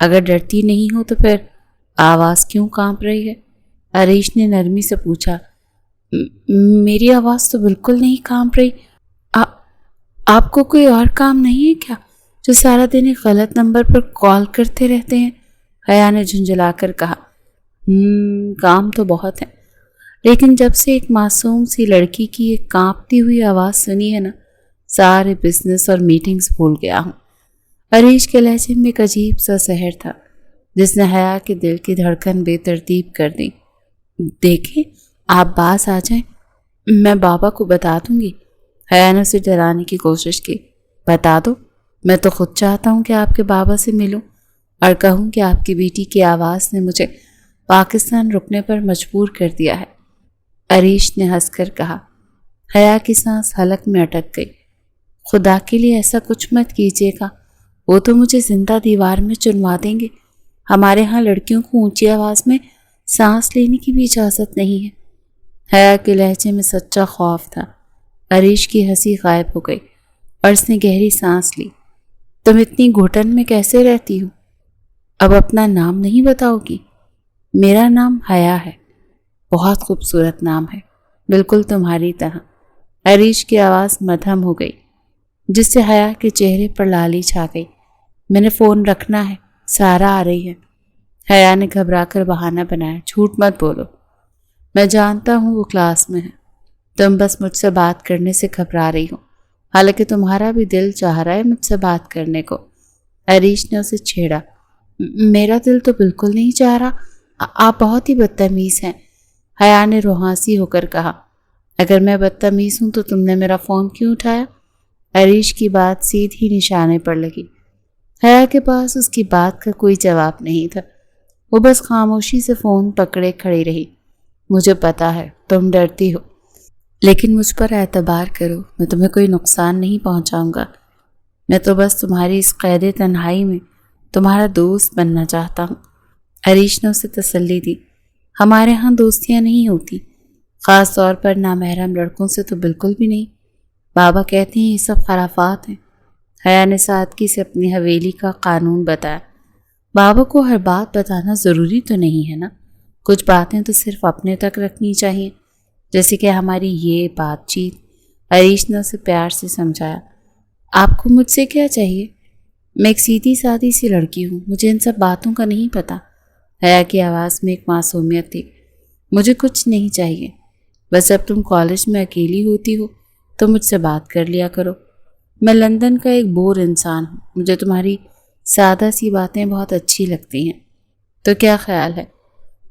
اگر ڈرتی نہیں ہو تو پھر آواز کیوں کانپ رہی ہے؟ عریش نے نرمی سے پوچھا۔ میری آواز تو بالکل نہیں کانپ رہی۔ آپ کو کوئی اور کام نہیں ہے کیا جو سارا دن ایک غلط نمبر پر کال کرتے رہتے ہیں؟ حیا نے جھنجھلا کر کہا۔ کام تو بہت ہے، لیکن جب سے ایک معصوم سی لڑکی کی ایک کانپتی ہوئی آواز سنی ہے نا، سارے بزنس اور میٹنگز بھول گیا ہوں۔ عریش کے لہجے میں ایک عجیب سا سحر تھا جس نے حیا کے دل کی دھڑکن بے ترتیب کر دی۔ دیکھیں، آپ باز آ جائیں، میں بابا کو بتا دوں گی۔ حیا نے اسے ڈرانے کی کوشش کی۔ بتا دو، میں تو خود چاہتا ہوں کہ آپ کے بابا سے ملوں اور کہوں کہ آپ کی بیٹی کی آواز نے مجھے پاکستان رکنے پر مجبور کر دیا ہے، عریش نے ہنس کر کہا۔ حیا کی سانس حلق میں اٹک گئی۔ خدا کے لیے ایسا کچھ مت کیجیے گا، وہ تو مجھے زندہ دیوار میں چنوا دیں گے۔ ہمارے ہاں لڑکیوں کو اونچی آواز میں سانس لینے کی بھی اجازت نہیں ہے۔ حیا کے لہجے میں سچا خوف تھا۔ عریش کی ہنسی غائب ہو گئی اور اس نے گہری سانس لی۔ تم اتنی گھٹن میں کیسے رہتی ہو؟ اب اپنا نام نہیں بتاؤ گی؟ میرا نام حیا ہے، بہت خوبصورت نام ہے، بالکل تمہاری طرح۔ عریش کی آواز مدھم ہو گئی جس سے حیا کے چہرے پر لالی چھا گئی۔ میں نے فون رکھنا ہے، سارا آ رہی ہے۔ حیا نے گھبرا کر بہانہ بنایا، جھوٹ مت بولو، میں جانتا ہوں وہ کلاس میں ہے، تم بس مجھ سے بات کرنے سے گھبرا رہی ہو، حالانکہ تمہارا بھی دل چاہ رہا ہے مجھ سے بات کرنے کو۔ عریش نے اسے چھیڑا۔ میرا دل تو بالکل نہیں چاہ رہا، آپ بہت ہی بدتمیز ہیں۔ حیا نے روحانسی ہو کر کہا۔ اگر میں بدتمیز ہوں تو تم نے میرا فون کیوں اٹھایا؟ عریش کی بات سیدھی نشانے پر لگی۔ حیا کے پاس اس کی بات کا کوئی جواب نہیں تھا، وہ بس خاموشی سے فون پکڑے کھڑی رہی۔ مجھے پتا ہے تم ڈرتی ہو، لیکن مجھ پر اعتبار کرو، میں تمہیں کوئی نقصان نہیں پہنچاؤں گا۔ میں تو بس تمہاری اس قید تنہائی میں تمہارا دوست بننا چاہتا ہوں۔ عریش نے اسے تسلی دی۔ ہمارے ہاں دوستیاں نہیں ہوتی، خاص طور پر نامحرم لڑکوں سے تو بالکل بھی نہیں۔ بابا کہتے ہیں یہ سب خرافات ہیں۔ حیا نے سادگی سے اپنی حویلی کا قانون بتایا۔ بابا کو ہر بات بتانا ضروری تو نہیں ہے نا، کچھ باتیں تو صرف اپنے تک رکھنی چاہیے، جیسے کہ ہماری یہ بات چیت۔ عریش نے اسے پیار سے سمجھایا۔ آپ کو مجھ سے کیا چاہیے؟ میں ایک سیدھی سادی سی لڑکی ہوں، مجھے ان سب باتوں کا نہیں پتہ۔ حیا کی آواز میں ایک معصومیت تھی۔ مجھے کچھ نہیں چاہیے، بس جب تم کالج میں اکیلی ہوتی ہو تو مجھ سے بات کر لیا کرو۔ میں لندن کا ایک بور انسان ہوں، مجھے تمہاری سادہ سی باتیں بہت اچھی لگتی ہیں۔ تو کیا خیال ہے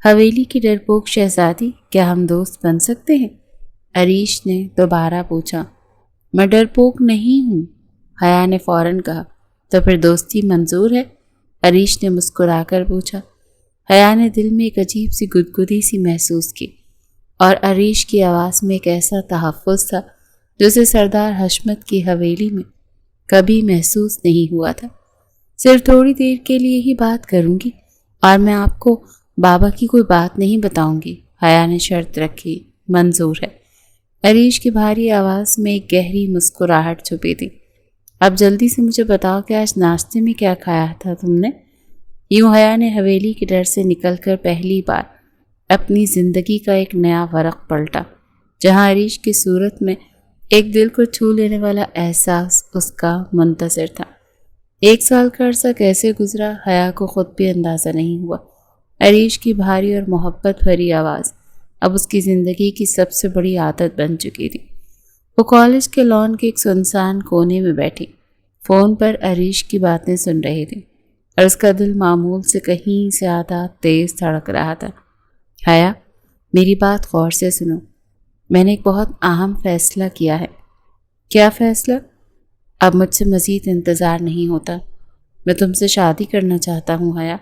حویلی کی ڈرپوک شہزادی، کیا ہم دوست بن سکتے ہیں؟ عریش نے دوبارہ پوچھا۔ میں ڈرپوک نہیں ہوں، حیا نے فوراً کہا۔ تو پھر دوستی منظور ہے؟ عریش نے مسکرا کر پوچھا۔ حیا نے دل میں ایک عجیب سی گدگدی سی محسوس کی، اور عریش کی آواز میں ایک ایسا تحفظ تھا جو اسے سردار حشمت کی حویلی میں کبھی محسوس نہیں ہوا تھا۔ صرف تھوڑی دیر کے لیے ہی بات کروں گی، اور میں آپ کو بابا کی کوئی بات نہیں بتاؤں گی، حیا نے شرط رکھی۔ منظور ہے۔ عریش کی بھاری آواز میں ایک گہری مسکراہٹ چھپی تھی۔ اب جلدی سے مجھے بتاؤ کہ آج ناشتے میں کیا کھایا تھا تم نے؟ یوں حیا نے حویلی کے ڈر سے نکل کر پہلی بار اپنی زندگی کا ایک نیا ورق پلٹا، جہاں عریش کی صورت میں ایک دل کو چھو لینے والا احساس اس کا منتظر تھا۔ 1 سال کا عرصہ کیسے گزرا حیا کو خود بھی اندازہ نہیں ہوا۔ عریش کی بھاری اور محبت بھری آواز اب اس کی زندگی کی سب سے بڑی عادت بن چکی تھی۔ وہ کالج کے لان کے ایک سنسان کونے میں بیٹھی فون پر عریش کی باتیں سن رہی تھی، اور اس کا دل معمول سے کہیں زیادہ تیز دھڑک رہا تھا۔ حیا، میری بات غور سے سنو، میں نے ایک بہت اہم فیصلہ کیا ہے۔ کیا فیصلہ؟ اب مجھ سے مزید انتظار نہیں ہوتا، میں تم سے شادی کرنا چاہتا ہوں حیا۔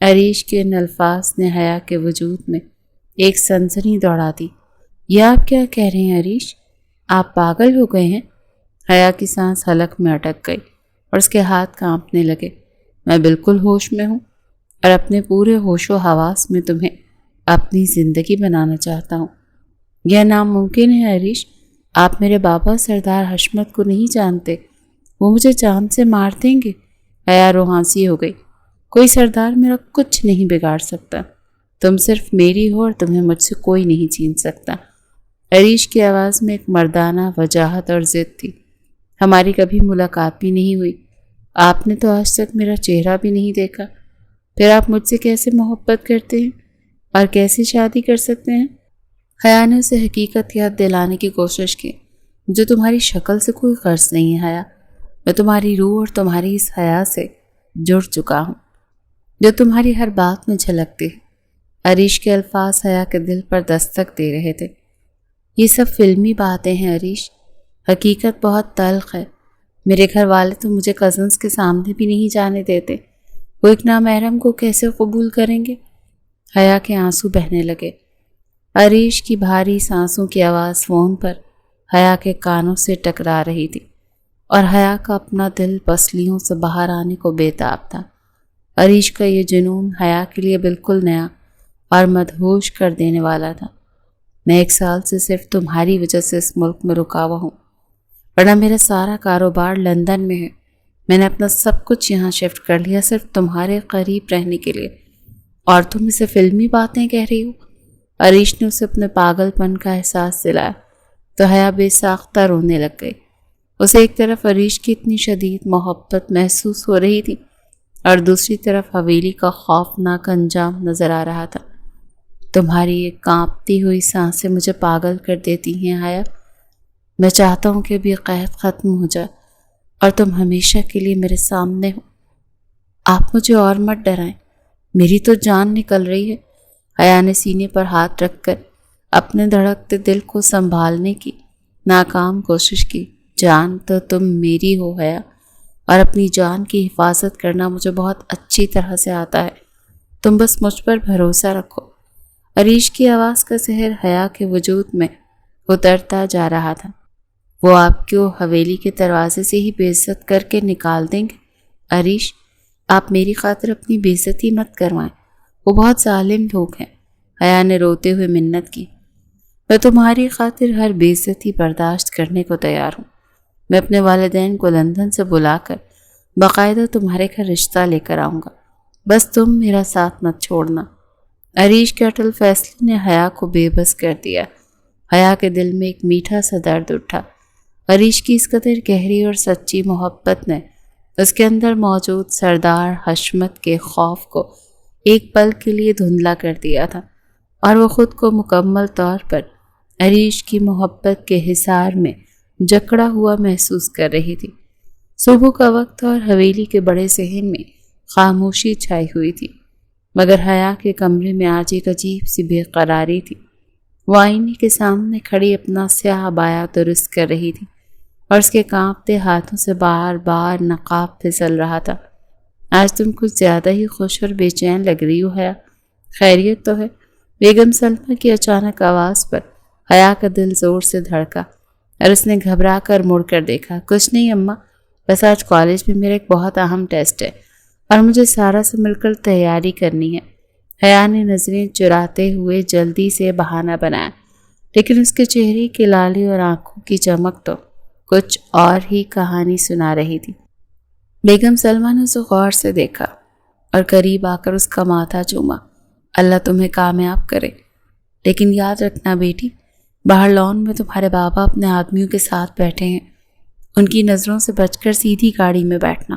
عریش کے ان الفاظ نے حیا کے وجود میں ایک سنسنی دوڑا دی۔ یہ آپ کیا کہہ رہے ہیں عریش؟ آپ پاگل ہو گئے ہیں؟ حیا کی سانس حلق میں اٹک گئی اور اس کے ہاتھ کانپنے لگے۔ میں بالکل ہوش میں ہوں، اور اپنے پورے ہوش و حواس میں تمہیں اپنی زندگی بنانا چاہتا ہوں۔ یہ ناممکن ہے عریش، آپ میرے بابا سردار حشمت کو نہیں جانتے، وہ مجھے جان سے مار دیں گے۔ حیا روحانسی ہو گئی۔ کوئی سردار میرا کچھ نہیں بگاڑ سکتا، تم صرف میری ہو اور تمہیں مجھ سے کوئی نہیں چھین سکتا۔ عریش کی آواز میں ایک مردانہ وجاہت اور ضد تھی۔ ہماری کبھی ملاقات بھی نہیں ہوئی، آپ نے تو آج تک میرا چہرہ بھی نہیں دیکھا، پھر آپ مجھ سے کیسے محبت کرتے ہیں اور کیسے شادی کر سکتے ہیں؟ حیا نے اسے حقیقت یاد دلانے کی کوشش کی۔ مجھے تمہاری شکل سے کوئی غرض نہیں ہے حیا، میں تمہاری روح اور تمہاری اس حیا سے جڑ چکا ہوں جو تمہاری ہر بات میں جھلکتی ہے۔ عریش کے الفاظ حیا کے دل پر دستک دے رہے تھے۔ یہ سب فلمی باتیں ہیں عریش، حقیقت بہت تلخ ہے۔ میرے گھر والے تو مجھے کزنز کے سامنے بھی نہیں جانے دیتے، وہ ایک نامحرم کو کیسے قبول کریں گے؟ حیا کے آنسو بہنے لگے۔ عریش کی بھاری سانسوں کی آواز فون پر حیا کے کانوں سے ٹکرا رہی تھی، اور حیا کا اپنا دل پسلیوں سے باہر آنے کو بےتاب تھا۔ عریش کا یہ جنون حیا کے لیے بالکل نیا اور مدہوش کر دینے والا تھا۔ میں 1 سال سے صرف تمہاری وجہ سے اس ملک میں رکا ہوا ہوں، ورنہ میرا سارا کاروبار لندن میں ہے۔ میں نے اپنا سب کچھ یہاں شفٹ کر لیا صرف تمہارے قریب رہنے کے لیے، اور تم اسے فلمی باتیں کہہ رہی ہو۔ عریش نے اسے اپنے پاگل پن کا احساس دلایا تو حیا بے ساختہ رونے لگ گئی۔ اسے ایک طرف عریش کی اتنی شدید محبت محسوس ہو رہی تھی اور دوسری طرف حویلی کا خوفناک انجام نظر آ رہا تھا۔ تمہاری یہ کانپتی ہوئی سانسیں مجھے پاگل کر دیتی ہیں حیا۔ میں چاہتا ہوں کہ ابھی قید ختم ہو جائے اور تم ہمیشہ کے لیے میرے سامنے ہو۔ آپ مجھے اور مت ڈرائیں، میری تو جان نکل رہی ہے۔ حیا نے سینے پر ہاتھ رکھ کر اپنے دھڑکتے دل کو سنبھالنے کی ناکام کوشش کی۔ جان تو تم میری ہو حیا، اور اپنی جان کی حفاظت کرنا مجھے بہت اچھی طرح سے آتا ہے۔ تم بس مجھ پر بھروسہ رکھو۔ عریش کی آواز کا زہر حیا کے وجود میں اترتا جا رہا تھا۔ وہ آپ کو حویلی کے دروازے سے ہی بے عزت کر کے نکال دیں گے؟ عریش، آپ میری خاطر اپنی بے عزتی مت کروائیں، وہ بہت ظالم لوگ ہیں۔ حیا نے روتے ہوئے منت کی۔ میں تمہاری خاطر ہر بے عزتی برداشت کرنے کو تیار ہوں۔ میں اپنے والدین کو لندن سے بلا کر باقاعدہ تمہارے گھر رشتہ لے کر آؤں گا، بس تم میرا ساتھ مت چھوڑنا۔ عریش کے اٹل فیصلے نے حیا کو بے بس کر دیا۔ حیا کے دل میں ایک میٹھا سا درد اٹھا۔ عریش کی اس قدر گہری اور سچی محبت نے اس کے اندر موجود سردار حشمت کے خوف کو ایک پل کے لیے دھندلا کر دیا تھا، اور وہ خود کو مکمل طور پر عریش کی محبت کے حصار میں جکڑا ہوا محسوس کر رہی تھی۔ صبح کا وقت اور حویلی کے بڑے صحن میں خاموشی چھائی ہوئی تھی، مگر حیا کے کمرے میں آج ایک عجیب سی بے قراری تھی۔ وہ آئینے کے سامنے کھڑی اپنا سیاہ بایا درست کر رہی تھی، اور اس کے کانپتے ہاتھوں سے بار بار نقاب پھسل رہا تھا۔ آج تم کچھ زیادہ ہی خوش اور بے چین لگ رہی ہو حیا، خیریت تو ہے؟ بیگم سلمہ کی اچانک آواز پر حیا کا دل زور سے دھڑکا اور اس نے گھبرا کر مڑ کر دیکھا۔ کچھ نہیں اماں، بس آج کالج میں میرا ایک بہت اہم ٹیسٹ ہے اور مجھے سارا سے مل کر تیاری کرنی ہے۔ حیا نے نظریں چراتے ہوئے جلدی سے بہانہ بنایا، لیکن اس کے چہرے کی لالی اور آنکھوں کی چمک تو کچھ اور ہی کہانی سنا رہی تھی۔ بیگم سلمہ نے اسے غور سے دیکھا اور قریب آ کر اس کا ماتھا چوما۔ اللہ تمہیں کامیاب کرے، لیکن یاد رکھنا بیٹی، باہر لان میں تمہارے بابا اپنے آدمیوں کے ساتھ بیٹھے ہیں، ان کی نظروں سے بچ کر سیدھی گاڑی میں بیٹھنا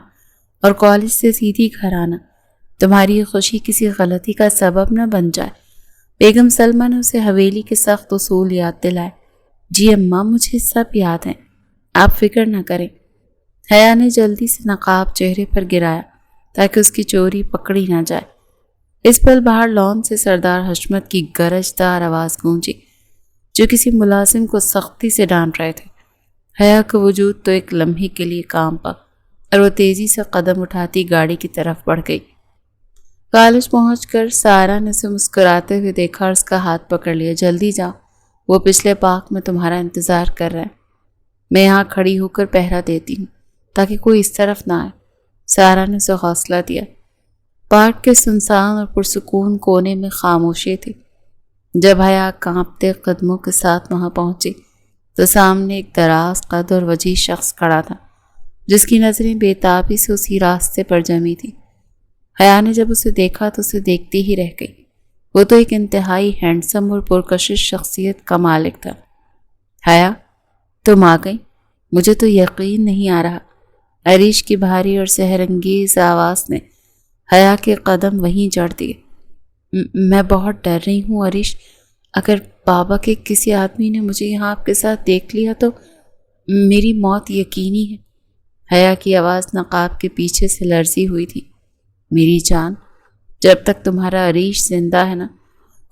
اور کالج سے سیدھی گھر آنا۔ تمہاری یہ خوشی کسی غلطی کا سبب نہ بن جائے۔ بیگم سلمہ نے اسے حویلی کے سخت اصول یاد دلائے۔ جی اماں، مجھے سب یاد ہیں، آپ فکر نہ کریں۔ حیا نے جلدی سے نقاب چہرے پر گرایا تاکہ اس کی چوری پکڑی نہ جائے۔ اس پل باہر لان سے سردار حشمت کی گرجدار آواز گونجی، جو کسی ملازم کو سختی سے ڈانٹ رہے تھے۔ حیا کا وجود تو ایک لمحے کے لیے کانپا اور وہ تیزی سے قدم اٹھاتی گاڑی کی طرف بڑھ گئی۔ کالج پہنچ کر سارا نے اسے مسکراتے ہوئے دیکھا اور اس کا ہاتھ پکڑ لیا۔ جلدی جاؤ، وہ پچھلے پارک میں تمہارا انتظار کر رہا ہے۔ میں یہاں کھڑی ہو کر پہرا دیتی ہوں تاکہ کوئی اس طرف نہ آئے۔ سارا نے اسے حوصلہ دیا۔ پارک کے سنسان اور پرسکون کونے میں خاموشی تھی۔ جب حیا کانپتے قدموں کے ساتھ وہاں پہنچی تو سامنے ایک دراز قد اور وجیح شخص کھڑا تھا، جس کی نظریں بے تابی سے اسی راستے پر جمی تھی۔ حیا نے جب اسے دیکھا تو اسے دیکھتی ہی رہ گئی۔ وہ تو ایک انتہائی ہینڈسم اور پرکشش شخصیت کا مالک تھا۔ حیا، تم آ گئی؟ مجھے تو یقین نہیں آ رہا۔ عریش کی بھاری اور سحر انگیز آواز نے حیا کے قدم وہیں جڑ دیے۔ میں بہت ڈر رہی ہوں عریش، اگر بابا کے کسی آدمی نے مجھے یہاں آپ کے ساتھ دیکھ لیا تو میری موت یقینی ہے۔ حیا کی آواز نقاب کے پیچھے سے لرزی ہوئی تھی۔ میری جان، جب تک تمہارا عریش زندہ ہے نا،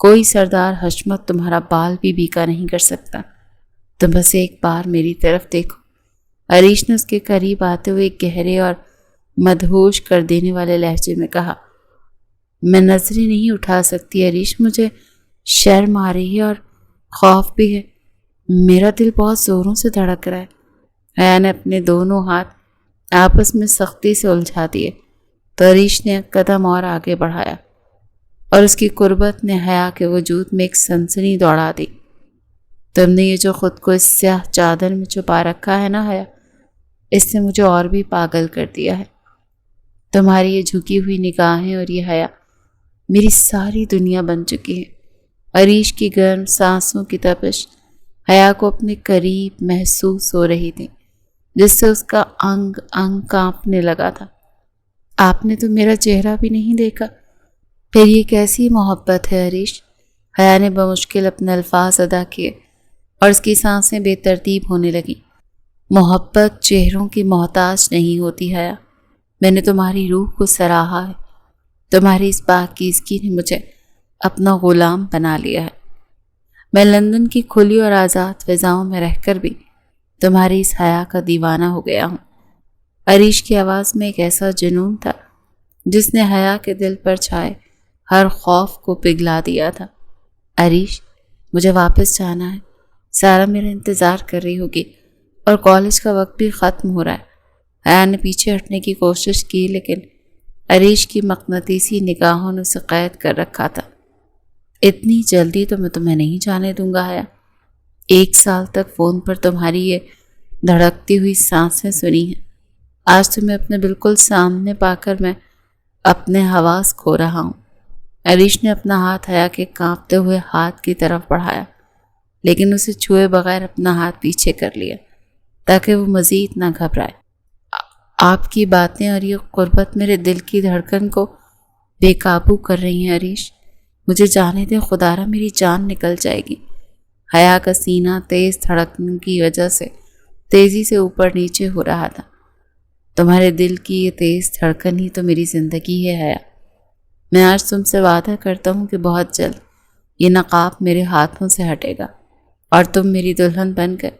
کوئی سردار حشمت تمہارا بال بھی بیکا نہیں کر سکتا۔ تم بس ایک بار میری طرف دیکھو۔ عریش نے اس کے قریب آتے ہوئے ایک گہرے اور مدہوش کر دینے والے لہجے میں کہا۔ میں نظریں نہیں اٹھا سکتی عریش، مجھے شرم آ رہی ہے اور خوف بھی ہے۔ میرا دل بہت زوروں سے دھڑک رہا ہے۔ حیا نے اپنے دونوں ہاتھ آپس میں سختی سے الجھا دیے تو عریش نے ایک قدم اور آگے بڑھایا اور اس کی قربت نے حیا کے وجود میں ایک سنسنی دوڑا دی۔ تم نے یہ جو خود کو اس سیاہ چادر میں چھپا رکھا ہے نا حیا، اس نے مجھے اور بھی پاگل کر دیا ہے۔ تمہاری یہ جھکی ہوئی نگاہیں اور یہ حیا میری ساری دنیا بن چکی ہے۔ عریش کی گرم سانسوں کی تپش حیا کو اپنے قریب محسوس ہو رہی تھی، جس سے اس کا انگ انگ کانپنے لگا تھا۔ آپ نے تو میرا چہرہ بھی نہیں دیکھا، پھر یہ کیسی محبت ہے عریش؟ حیا نے بمشکل اپنے الفاظ ادا کیے اور اس کی سانسیں بے ترتیب ہونے لگیں۔ محبت چہروں کی محتاج نہیں ہوتی حیا، میں نے تمہاری روح کو سراہا ہے، تمہاری اس پاکیزگی نے مجھے اپنا غلام بنا لیا ہے۔ میں لندن کی کھلی اور آزاد فضاؤں میں رہ کر بھی تمہاری اس حیا کا دیوانہ ہو گیا ہوں۔ عریش کی آواز میں ایک ایسا جنون تھا جس نے حیا کے دل پر چھائے ہر خوف کو پگھلا دیا تھا۔ عریش، مجھے واپس جانا ہے، سارا میرا انتظار کر رہی ہوگی اور کالج کا وقت بھی ختم ہو رہا ہے۔ حیا نے پیچھے ہٹنے کی کوشش کی لیکن عریش کی مقناطیسی نگاہوں نے اسے قید کر رکھا تھا۔ اتنی جلدی تو میں تمہیں نہیں جانے دوں گا حیا۔ 1 سال تک فون پر تمہاری یہ دھڑکتی ہوئی سانسیں سنی ہیں، آج تمہیں اپنے بالکل سامنے پا کر میں اپنے حواس کھو رہا ہوں۔ عریش نے اپنا ہاتھ حیا کے کانپتے ہوئے ہاتھ کی طرف بڑھایا لیکن اسے چھوئے بغیر اپنا ہاتھ پیچھے کر لیا تاکہ وہ مزید نہ گھبرائے۔ آپ کی باتیں اور یہ قربت میرے دل کی دھڑکن کو بے قابو کر رہی ہیں عریش، مجھے جانے دیں، خدا را میری جان نکل جائے گی۔ حیا کا سینہ تیز دھڑکن کی وجہ سے تیزی سے اوپر نیچے ہو رہا تھا۔ تمہارے دل کی یہ تیز دھڑکن ہی تو میری زندگی ہے حیا۔ میں آج تم سے وعدہ کرتا ہوں کہ بہت جلد یہ نقاب میرے ہاتھوں سے ہٹے گا اور تم میری دلہن بن کر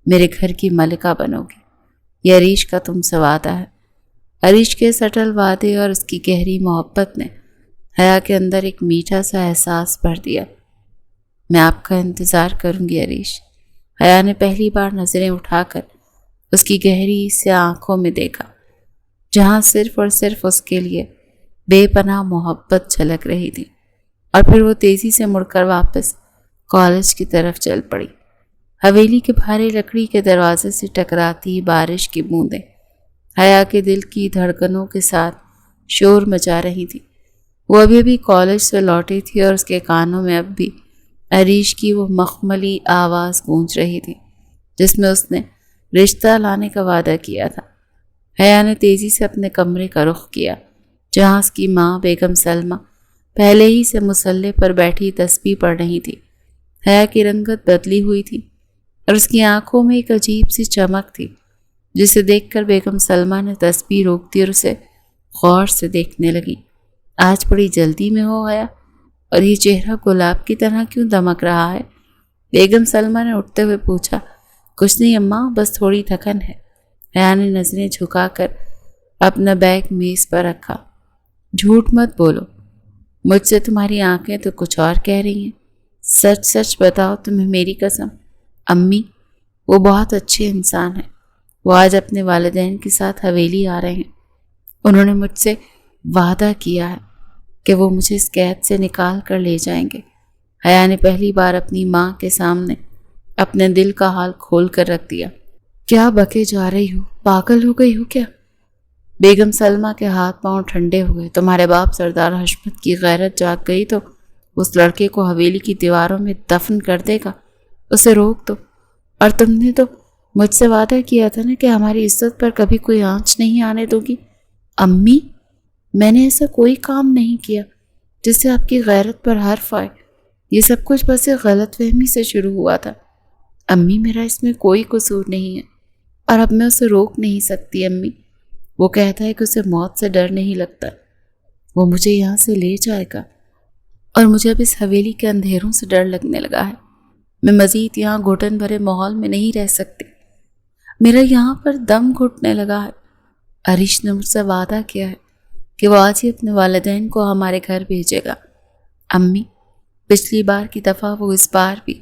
میرے گھر کی ملکہ بنو گی۔ یہ عریش کا تم سے وعدہ ہے۔ عریش کے سٹل وعدے اور اس کی گہری محبت نے حیا کے اندر ایک میٹھا سا احساس بھر دیا۔ میں آپ کا انتظار کروں گی عریش۔ حیا نے پہلی بار نظریں اٹھا کر اس کی گہری سے آنکھوں میں دیکھا جہاں صرف اور صرف اس کے لیے بے پناہ محبت جھلک رہی تھی، اور پھر وہ تیزی سے مڑ کر واپس کالج کی طرف چل پڑی۔ حویلی کے بھاری لکڑی کے دروازے سے ٹکراتی بارش کی بوندیں حیا کے دل کی دھڑکنوں کے ساتھ شور مچا رہی تھی۔ وہ ابھی کالج سے لوٹی تھی اور اس کے کانوں میں اب بھی عریش کی وہ مخملی آواز گونج رہی تھی جس میں اس نے رشتہ لانے کا وعدہ کیا تھا۔ حیا نے تیزی سے اپنے کمرے کا رخ کیا جہاں اس کی ماں بیگم سلمہ پہلے ہی سے مصلے پر بیٹھی تسبیح پڑھ رہی تھی۔ حیا کی رنگت بدلی ہوئی تھی اور اس کی آنکھوں میں ایک عجیب سی چمک تھی جسے دیکھ کر بیگم سلمہ نے تسبیح روک دی اور اسے غور سے دیکھنے لگی۔ آج بڑی جلدی میں ہو گیا اور یہ چہرہ گلاب کی طرح کیوں دمک رہا ہے؟ بیگم سلمہ نے اٹھتے ہوئے پوچھا۔ کچھ نہیں اماں، بس تھوڑی تھکن ہے۔ حیا نے نظریں جھکا کر اپنا بیگ میز پر رکھا۔ جھوٹ مت بولو، مجھ سے تمہاری آنکھیں تو کچھ اور کہہ رہی ہیں۔ سچ سچ بتاؤ، تمہیں میری قسم۔ امی، وہ بہت اچھے انسان ہیں، وہ آج اپنے والدین کے ساتھ حویلی آ رہے ہیں۔ انہوں نے مجھ سے وعدہ کیا ہے کہ وہ مجھے اس قید سے نکال کر لے جائیں گے۔ حیا نے پہلی بار اپنی ماں کے سامنے اپنے دل کا حال کھول کر رکھ دیا۔ کیا بکے جا رہی ہو؟ پاگل ہو گئی ہو کیا؟ بیگم سلمہ کے ہاتھ پاؤں ٹھنڈے ہوئے۔ تمہارے باپ سردار حشمت کی غیرت جاگ گئی تو اس لڑکے کو حویلی کی دیواروں میں دفن کر دے گا، اسے روک دو۔ اور تم نے تو مجھ سے وعدہ کیا تھا نا کہ ہماری عزت پر کبھی کوئی آنچ نہیں آنے دو گی۔ امی، میں نے ایسا کوئی کام نہیں کیا جس سے آپ کی غیرت پر حرف آئے۔ یہ سب کچھ بس ایک غلط فہمی سے شروع ہوا تھا۔ امی، میرا اس میں کوئی قصور نہیں ہے اور اب میں اسے روک نہیں سکتی۔ امی، وہ کہتا ہے کہ اسے موت سے ڈر نہیں لگتا، وہ مجھے یہاں سے لے جائے گا اور مجھے اب اس حویلی کے اندھیروں سے ڈر لگنے لگا ہے۔ میں مزید یہاں گھٹن بھرے ماحول میں نہیں رہ سکتی، میرا یہاں پر دم گھٹنے لگا ہے۔ عریش نے مجھ سے وعدہ کیا ہے کہ وہ آج ہی اپنے والدین کو ہمارے گھر بھیجے گا۔ امی، پچھلی بار کی دفعہ وہ اس بار بھی۔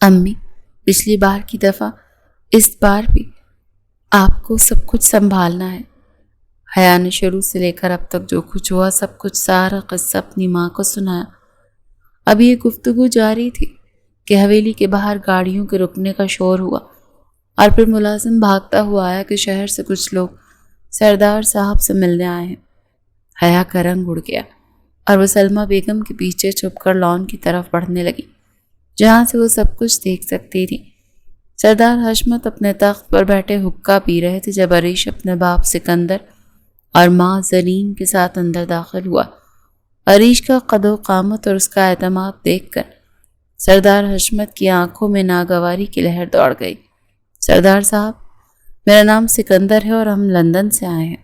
امی، پچھلی بار کی دفعہ اس بار بھی۔ آپ کو سب کچھ سنبھالنا ہے۔ حیا نے شروع سے لے کر اب تک جو کچھ ہوا سب کچھ سارا قصہ اپنی ماں کو سنایا۔ اب یہ گفتگو جاری تھی کہ حویلی کے باہر گاڑیوں کے رکنے کا شور ہوا اور پھر ملازم بھاگتا ہوا آیا کہ شہر سے کچھ لوگ سردار صاحب سے ملنے آئے ہیں۔ حیا کا رنگ اڑ گیا اور وہ سلمہ بیگم کے پیچھے چھپ کر لان کی طرف بڑھنے لگی جہاں سے وہ سب کچھ دیکھ سکتی تھی۔ سردار حشمت اپنے تخت پر بیٹھے حقہ پی رہے تھے جب عریش اپنے باپ سکندر اور ماں زرین کے ساتھ اندر داخل ہوا۔ عریش کا قد و قامت اور اس کا اعتماد دیکھ کر سردار حشمت کی آنکھوں میں ناگواری کی لہر دوڑ گئی۔ سردار صاحب، میرا نام سکندر ہے اور ہم لندن سے آئے ہیں۔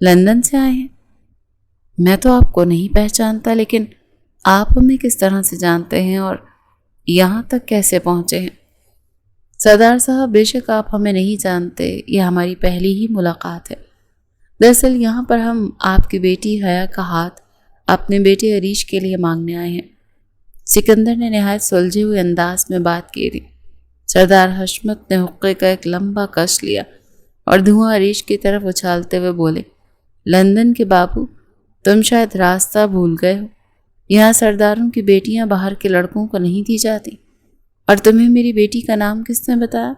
لندن سے آئے ہیں؟ میں تو آپ کو نہیں پہچانتا، لیکن آپ ہمیں کس طرح سے جانتے ہیں اور یہاں تک کیسے پہنچے ہیں؟ سردار صاحب، بے شک آپ ہمیں نہیں جانتے، یہ ہماری پہلی ہی ملاقات ہے۔ دراصل یہاں پر ہم آپ کی بیٹی حیا کا ہاتھ اپنے بیٹے عریش کے لیے مانگنے آئے ہیں۔ سکندر نے نہایت سلجھے ہوئے انداز میں بات کی تھی۔ سردار حشمت نے حقے کا ایک لمبا کش لیا اور دھواں عریش کی طرف اچھالتے ہوئے بولے، لندن کے بابو، تم شاید راستہ بھول گئے ہو۔ یہاں سرداروں کی بیٹیاں باہر کے لڑکوں کو نہیں دی جاتی۔ اور تمہیں میری بیٹی کا نام کس نے بتایا؟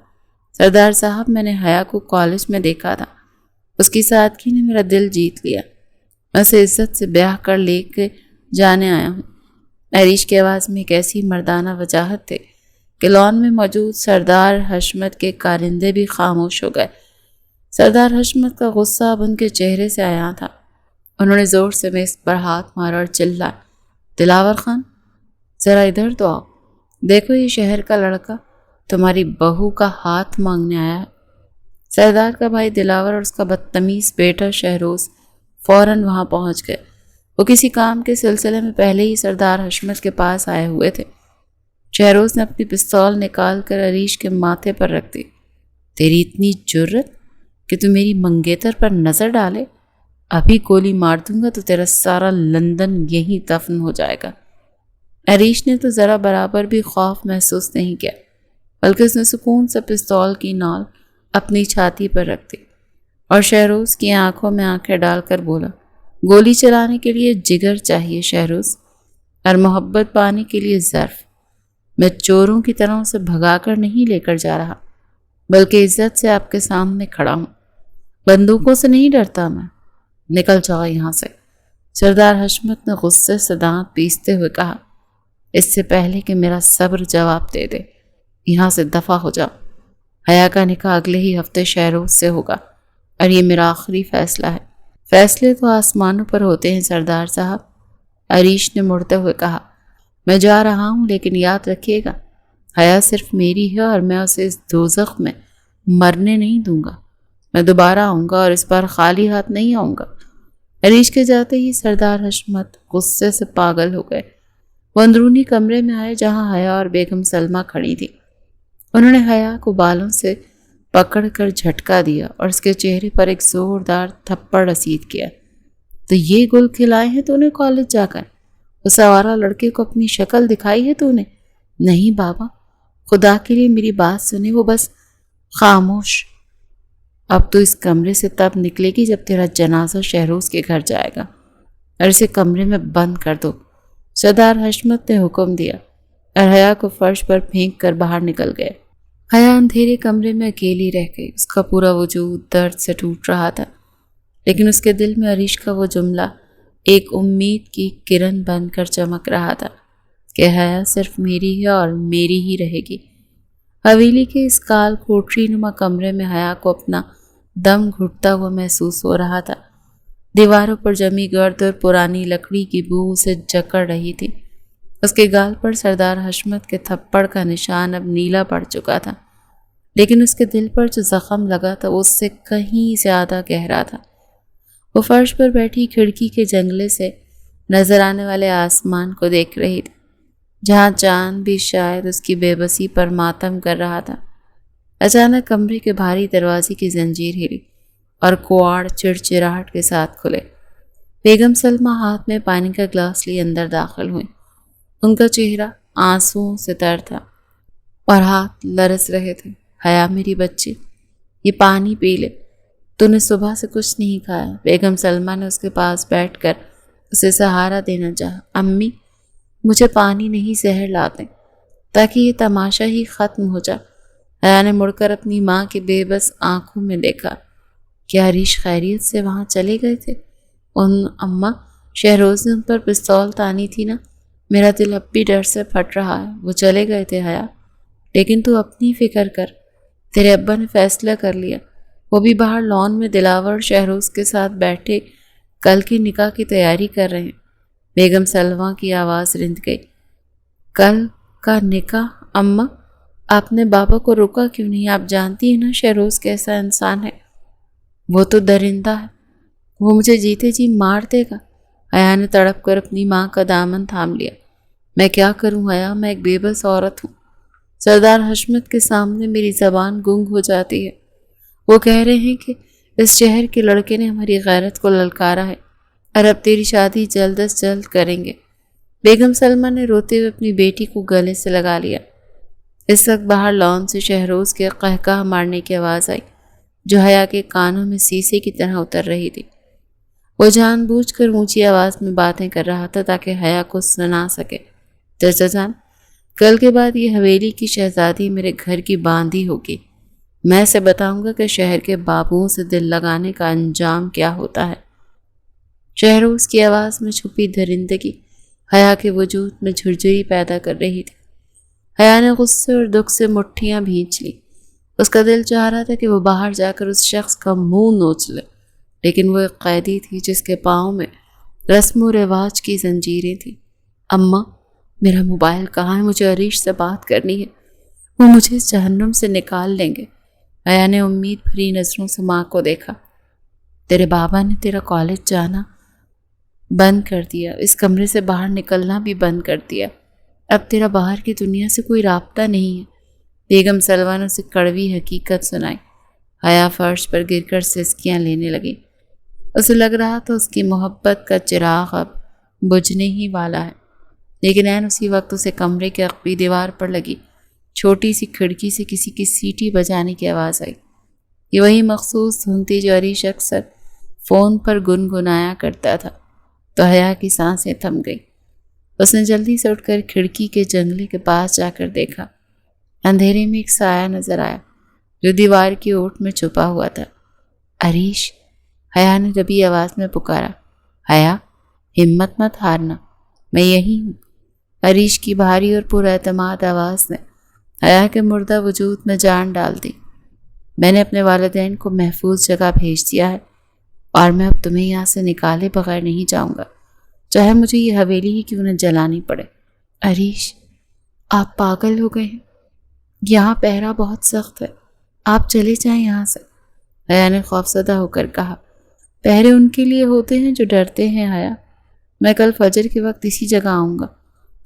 سردار صاحب، میں نے حیا کو کالج میں دیکھا تھا، اس کی سادگی نے میرا دل جیت لیا، میں اسے عزت سے بیاہ کر لے کے جانے آیا ہوں۔ عریش کی آواز میں ایک ایسی مردانہ وجاہت تھی کہ لان میں موجود سردار حشمت کے کارندے بھی خاموش ہو گئے۔ سردار حشمت کا غصہ اب ان کے چہرے سے آیا تھا۔ انہوں نے زور سے میز پر ہاتھ مارا اور چلائے، دلاور خان، ذرا ادھر تو آؤ، دیکھو یہ شہر کا لڑکا تمہاری بہو کا ہاتھ مانگنے آیا ہے۔ سردار کا بھائی دلاور اور اس کا بدتمیز بیٹا شہروز فوراً وہاں پہنچ گئے۔ وہ کسی کام کے سلسلے میں پہلے ہی سردار حشمت کے پاس آئے ہوئے تھے۔ شہروز نے اپنی پستول نکال کر عریش کے ماتھے پر رکھ دی۔ تیری اتنی جرت کہ تو میری منگیتر پر نظر ڈالے؟ ابھی گولی مار دوں گا تو تیرا سارا لندن یہیں دفن ہو جائے گا۔ عریش نے تو ذرا برابر بھی خوف محسوس نہیں کیا، بلکہ اس نے سکون سے پستول کی نال اپنی چھاتی پر رکھ دی اور شہروز کی آنکھوں میں آنکھیں ڈال کر بولا، گولی چلانے کے لیے جگر چاہیے شہروز، اور محبت پانے کے لیے ظرف۔ میں چوروں کی طرح اسے بھگا کر نہیں لے کر جا رہا، بلکہ عزت سے آپ کے سامنے کھڑا ہوں۔ بندوقوں سے نہیں ڈرتا میں، نکل جاؤ یہاں سے۔ سردار حشمت نے غصے سے دانت پیستے ہوئے کہا، اس سے پہلے کہ میرا صبر جواب دے دے، یہاں سے دفع ہو جاؤ۔ حیا کا نکاح اگلے ہی ہفتے شہروز سے ہوگا اور یہ میرا آخری فیصلہ ہے۔ فیصلے تو آسمانوں پر ہوتے ہیں سردار صاحب، عریش نے مڑتے ہوئے کہا۔ میں جا رہا ہوں، لیکن یاد رکھیے گا، حیا صرف میری ہے اور میں اسے اس دوزخ میں مرنے نہیں دوں گا۔ میں دوبارہ آؤں گا اور اس بار خالی ہاتھ نہیں آؤں گا۔ عریش کے جاتے ہی سردار حشمت غصے سے پاگل ہو گئے۔ وہ اندرونی کمرے میں آئے جہاں حیا اور بیگم سلمہ کھڑی تھی۔ انہوں نے حیا کو بالوں سے پکڑ کر جھٹکا دیا اور اس کے چہرے پر ایک زوردار تھپڑ رسید کیا۔ تو یہ گل کھلائے ہیں تو نے کالج جا کر؟ اس آوارہ لڑکے کو اپنی شکل دکھائی ہے تو نے؟ نہیں بابا، خدا کے لیے میری بات سنے، وہ بس خاموش۔ اب تو اس کمرے سے تب نکلے گی جب تیرا جنازہ شہروز کے گھر جائے گا، اور اسے کمرے میں بند کر دو۔ سردار حشمت نے حکم دیا اور حیا کو فرش پر پھینک کر باہر نکل گئے۔ حیا اندھیرے کمرے میں اکیلی رہ گئی۔ اس کا پورا وجود درد سے ٹوٹ رہا تھا، لیکن اس کے دل میں عریش کا وہ جملہ ایک امید کی کرن بن کر چمک رہا تھا کہ حیا صرف میری ہے اور میری ہی رہے گی۔ حویلی کے اس کال کوٹری نما کمرے میں حیا کو اپنا دم گھٹتا ہوا محسوس ہو رہا تھا۔ دیواروں پر جمی گرد اور پرانی لکڑی کی بو اسے جکڑ رہی تھی۔ اس کے گال پر سردار حشمت کے تھپڑ کا نشان اب نیلا پڑ چکا تھا، لیکن اس کے دل پر جو زخم لگا تھا وہ اس سے کہیں زیادہ گہرا تھا۔ وہ فرش پر بیٹھی کھڑکی کے جنگلے سے نظر آنے والے آسمان کو دیکھ رہی تھی، جہاں چاند بھی شاید اس کی بے بسی پر ماتم کر رہا تھا۔ اچانک کمرے کے بھاری دروازے کی زنجیر ہلی اور کواڑ چڑچڑاہٹ کے ساتھ کھلے۔ بیگم سلمہ ہاتھ میں پانی کا گلاس لیے اندر داخل ہوئیں۔ ان کا چہرہ آنسوؤں سے تر تھا اور ہاتھ لرز رہے تھے۔ حیا میری بچی، یہ پانی پی لے، تو نے صبح سے کچھ نہیں کھایا۔ بیگم سلمہ نے اس کے پاس بیٹھ کر اسے سہارا دینا چاہا۔ امی مجھے پانی نہیں، زہر لا دیں تاکہ یہ تماشا ہی ختم ہو جائے۔ حیا نے مڑ کر اپنی ماں کی بے بس آنکھوں میں دیکھا۔ کیا عریش خیریت سے وہاں چلے گئے تھے؟ اماں شہروز نے ان پر پستول تانی تھی نا، میرا دل اب بھی ڈر سے پھٹ رہا ہے۔ وہ چلے گئے تھے حیا، لیکن تو اپنی فکر کر، تیرے ابا نے فیصلہ کر لیا، وہ بھی باہر لان میں دلاور اور شہروز کے ساتھ بیٹھے کل کی نکاح کی تیاری کر رہے ہیں۔ بیگم سلمہ کی آواز رند گئی۔ کل کا نکاح؟ اماں آپ نے بابا کو روکا کیوں نہیں؟ آپ جانتی ہیں نا شہروز کیسا انسان ہے، وہ تو درندہ ہے، وہ مجھے جیتے جی مار دے گا۔ حیا نے تڑپ کر اپنی ماں کا دامن تھام لیا۔ میں کیا کروں حیا، میں ایک بے بس عورت ہوں، سردار حشمت کے سامنے میری زبان گنگ ہو جاتی ہے۔ وہ کہہ رہے ہیں کہ اس شہر کے لڑکے نے ہماری غیرت کو للکارا ہے اور اب تیری شادی جلد از جلد کریں گے۔ بیگم سلمہ نے روتے ہوئے اپنی بیٹی کو گلے سے لگا لیا۔ اس وقت باہر لان سے شہروز کے قہقہ مارنے کی آواز آئی، جو حیا کے کانوں میں سیسے کی طرح اتر رہی تھی۔ وہ جان بوجھ کر اونچی آواز میں باتیں کر رہا تھا تاکہ حیا کو سنا سکے۔ چچا جان، کل کے بعد یہ حویلی کی شہزادی میرے گھر کی باندھی ہوگی۔ میں اسے بتاؤں گا کہ شہر کے بابوؤں سے دل لگانے کا انجام کیا ہوتا ہے۔ شہروز کی آواز میں چھپی درندگی حیا کے وجود میں جھرجھری پیدا کر رہی تھی۔ حیا نے غصے اور دکھ سے مٹھیاں بھینچ لی۔ اس کا دل چاہ رہا تھا کہ وہ باہر جا کر اس شخص کا منہ نوچ لے، لیکن وہ ایک قیدی تھی جس کے پاؤں میں رسم و رواج کی زنجیریں تھیں۔ اماں میرا موبائل کہاں ہے؟ مجھے عریش سے بات کرنی ہے، وہ مجھے اس جہنم سے نکال لیں گے۔ حیا نے امید بھری نظروں سے ماں کو دیکھا۔ تیرے بابا نے تیرا کالج جانا بند کر دیا، اس کمرے سے باہر نکلنا بھی بند کر دیا، اب تیرا باہر کی دنیا سے کوئی رابطہ نہیں ہے۔ بیگم سلمہ نے اسے کڑوی حقیقت سنائی۔ حیا فرش پر گر کر سسکیاں لینے لگی۔ اسے لگ رہا تھا اس کی محبت کا چراغ اب بجھنے ہی والا ہے، لیکن عین اسی وقت اسے کمرے کے عقبی دیوار پر لگی چھوٹی سی کھڑکی سے کسی کی سیٹی بجانے کی آواز آئی۔ یہ وہی مخصوص دھن تھی جو عریش اکثر فون پر گنگنایا کرتا تھا۔ تو حیا کی سانسیں تھم گئی۔ اس نے جلدی سے اٹھ کر کھڑکی کے جنگلے کے پاس جا کر دیکھا۔ اندھیرے میں ایک سایہ نظر آیا جو دیوار کی اوٹ میں چھپا ہوا تھا۔ عریش، حیا نے دبی آواز میں پکارا۔ حیا، ہمت مت ہارنا، میں یہی ہوں۔ عریش کی بھاری اور پر اعتماد آواز نے حیا کے مردہ وجود میں جان ڈال دی۔ میں نے اپنے والدین کو محفوظ جگہ بھیج دیا ہے اور میں اب تمہیں یہاں سے نکالے بغیر نہیں جاؤں گا، چاہے مجھے یہ حویلی ہی کیوں نہ جلانی پڑے۔ عریش، آپ پاگل ہو گئے ہیں، یہاں پہرا بہت سخت ہے، آپ چلے جائیں یہاں سے۔ حیا نے خوفزدہ ہو کر کہا۔ پہرے ان کے لیے ہوتے ہیں جو ڈرتے ہیں حیا، میں کل فجر کے وقت اسی جگہ آؤں گا،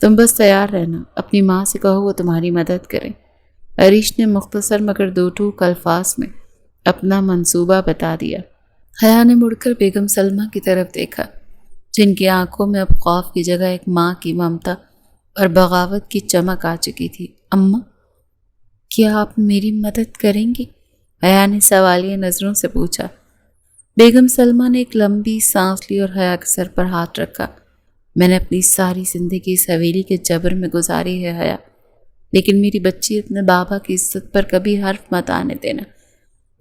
تم بس تیار رہنا، اپنی ماں سے کہو وہ تمہاری مدد کریں۔ عریش نے مختصر مگر دو ٹوک الفاظ میں اپنا منصوبہ بتا دیا۔ حیا نے مڑ کر بیگم سلمہ کی طرف دیکھا، جن کی آنکھوں میں اب خوف کی جگہ ایک ماں کی ممتا اور بغاوت کی چمک آ چکی تھی۔ اماں، کیا آپ میری مدد کریں گی؟ حیا نے سوالیہ نظروں سے پوچھا۔ بیگم سلمہ نے ایک لمبی سانس لی اور حیا کے سر پر ہاتھ رکھا۔ میں نے اپنی ساری زندگی اس حویلی کے جبر میں گزاری ہے حیا، لیکن میری بچی اپنے بابا کی عزت پر کبھی حرف مت آنے دینا۔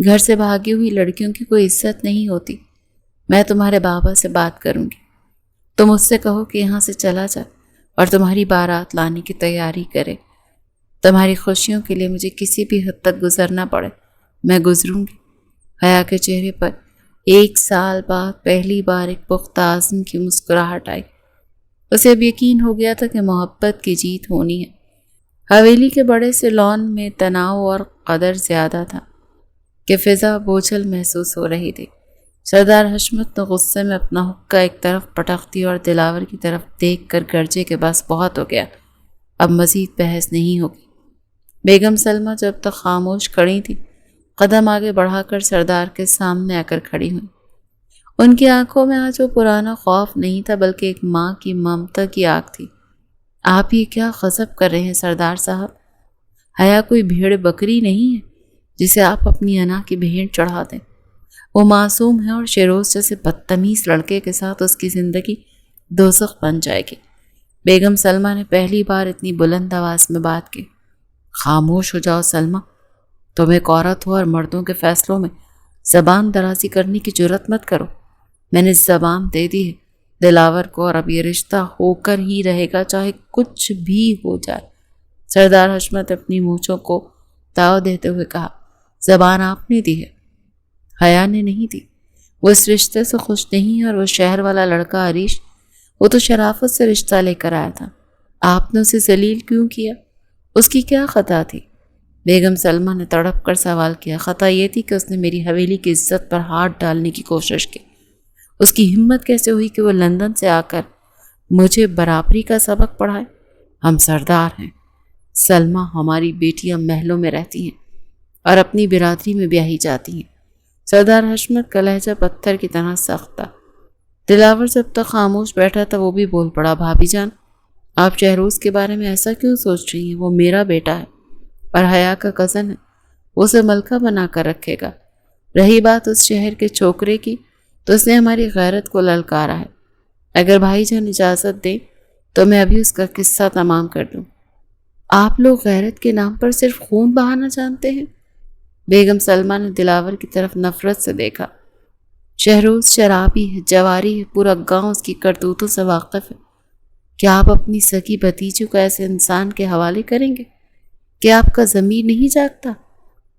گھر سے بھاگی ہوئی لڑکیوں کی کوئی عزت نہیں ہوتی۔ میں تمہارے بابا سے بات کروں گی، تم اس سے کہو کہ یہاں سے چلا جائے اور تمہاری بارات لانے کی تیاری کرے۔ تمہاری خوشیوں کے لیے مجھے کسی بھی حد تک گزرنا پڑے، میں گزروں گی۔ حیا کے چہرے پر 1 سال بعد پہلی بار ایک پختہ عزم کی مسکراہٹ آئی۔ اسے اب یقین ہو گیا تھا کہ محبت کی جیت ہونی ہے۔ حویلی کے بڑے سے لان میں تناؤ اور قدر زیادہ تھا کہ فضا بوجھل محسوس ہو رہی تھی۔ سردار حشمت نے غصے میں اپنا حقہ ایک طرف پٹک دیا اور دلاور کی طرف دیکھ کر گرجے کے بس بہت ہو گیا، اب مزید بحث نہیں ہوگی۔ بیگم سلمہ جب تک خاموش کھڑی تھی، قدم آگے بڑھا کر سردار کے سامنے آ کر کھڑی ہوئی۔ ان کی آنکھوں میں آج وہ پرانا خوف نہیں تھا بلکہ ایک ماں کی ممتا کی آگ تھی۔ آپ یہ کیا غضب کر رہے ہیں سردار صاحب؟ حیا کوئی بھیڑ بکری نہیں ہے جسے آپ اپنی انا کی بھینٹ چڑھا دیں۔ وہ معصوم ہے اور شیروز جیسے بدتمیز لڑکے کے ساتھ اس کی زندگی دوزخ بن جائے گی۔ بیگم سلمہ نے پہلی بار اتنی بلند آواز میں بات کی۔ خاموش ہو جاؤ سلمہ، تم ایک عورت ہو اور مردوں کے فیصلوں میں زبان درازی کرنے کی جرات مت کرو۔ میں نے زبان دے دی ہے دلاور کو، اور اب یہ رشتہ ہو کر ہی رہے گا چاہے کچھ بھی ہو جائے۔ سردار حشمت اپنی مونچھوں کو تاؤ دیتے ہوئے کہا، زبان آپ نے دی ہے، حیا نے نہیں دی۔ وہ اس رشتے سے خوش نہیں، اور وہ شہر والا لڑکا عریش، وہ تو شرافت سے رشتہ لے کر آیا تھا، آپ نے اسے ذلیل کیوں کیا؟ اس کی کیا خطا تھی؟ بیگم سلمہ نے تڑپ کر سوال کیا۔ خطا یہ تھی کہ اس نے میری حویلی کی عزت پر ہاتھ ڈالنے کی کوشش کی۔ اس کی ہمت کیسے ہوئی کہ وہ لندن سے آ کر مجھے برابری کا سبق پڑھائے؟ ہم سردار ہیں سلمہ، ہماری بیٹیاں محلوں میں رہتی ہیں اور اپنی برادری میں بیاہی جاتی ہیں۔ سردار حشمت کا لہجہ پتھر کی طرح سخت تھا۔ دلاور جب تک خاموش بیٹھا تھا وہ بھی بول پڑا، بھابھی جان، آپ شہروز کے بارے میں ایسا کیوں سوچ رہی ہیں؟ وہ میرا بیٹا ہے اور حیا کا کزن ہے، وہ اسے ملکہ بنا کر رکھے گا۔ رہی بات اس شہر کے چھوکرے کی، تو اس نے ہماری غیرت کو للکارا ہے۔ اگر بھائی جان اجازت دیں تو میں ابھی اس کا قصہ تمام کر دوں۔ آپ لوگ غیرت کے نام پر صرف خون بہانا جانتے ہیں؟ بیگم سلمہ نے دلاور کی طرف نفرت سے دیکھا۔ شہروز شرابی ہے، جواری ہے، پورا گاؤں اس کی کرتوتوں سے واقف ہے۔ کیا آپ اپنی سگی بھتیجی کو ایسے انسان کے حوالے کریں گے؟ کیا آپ کا ضمیر نہیں جاگتا؟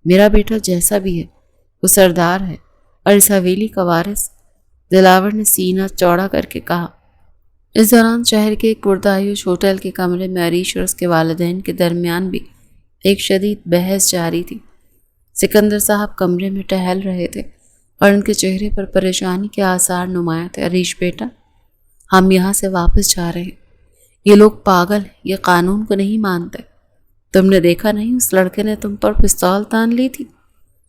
میرا بیٹا جیسا بھی ہے وہ سردار ہے اور اس حویلی کا وارث، دلاور نے سینہ چوڑا کر کے کہا۔ اس دوران شہر کے ایک پردایوش ہوٹل کے کمرے میں عریش اور اس کے والدین کے درمیان بھی ایک شدید بحث جاری تھی۔ سکندر صاحب کمرے میں ٹہل رہے تھے اور ان کے چہرے پر پریشانی کے آثار نمایاں تھے۔ عریش بیٹا، ہم یہاں سے واپس جا رہے ہیں۔ یہ لوگ پاگل ہیں، یہ قانون کو نہیں مانتے۔ تم نے دیکھا نہیں اس لڑکے نے تم پر پستول تان لی تھی؟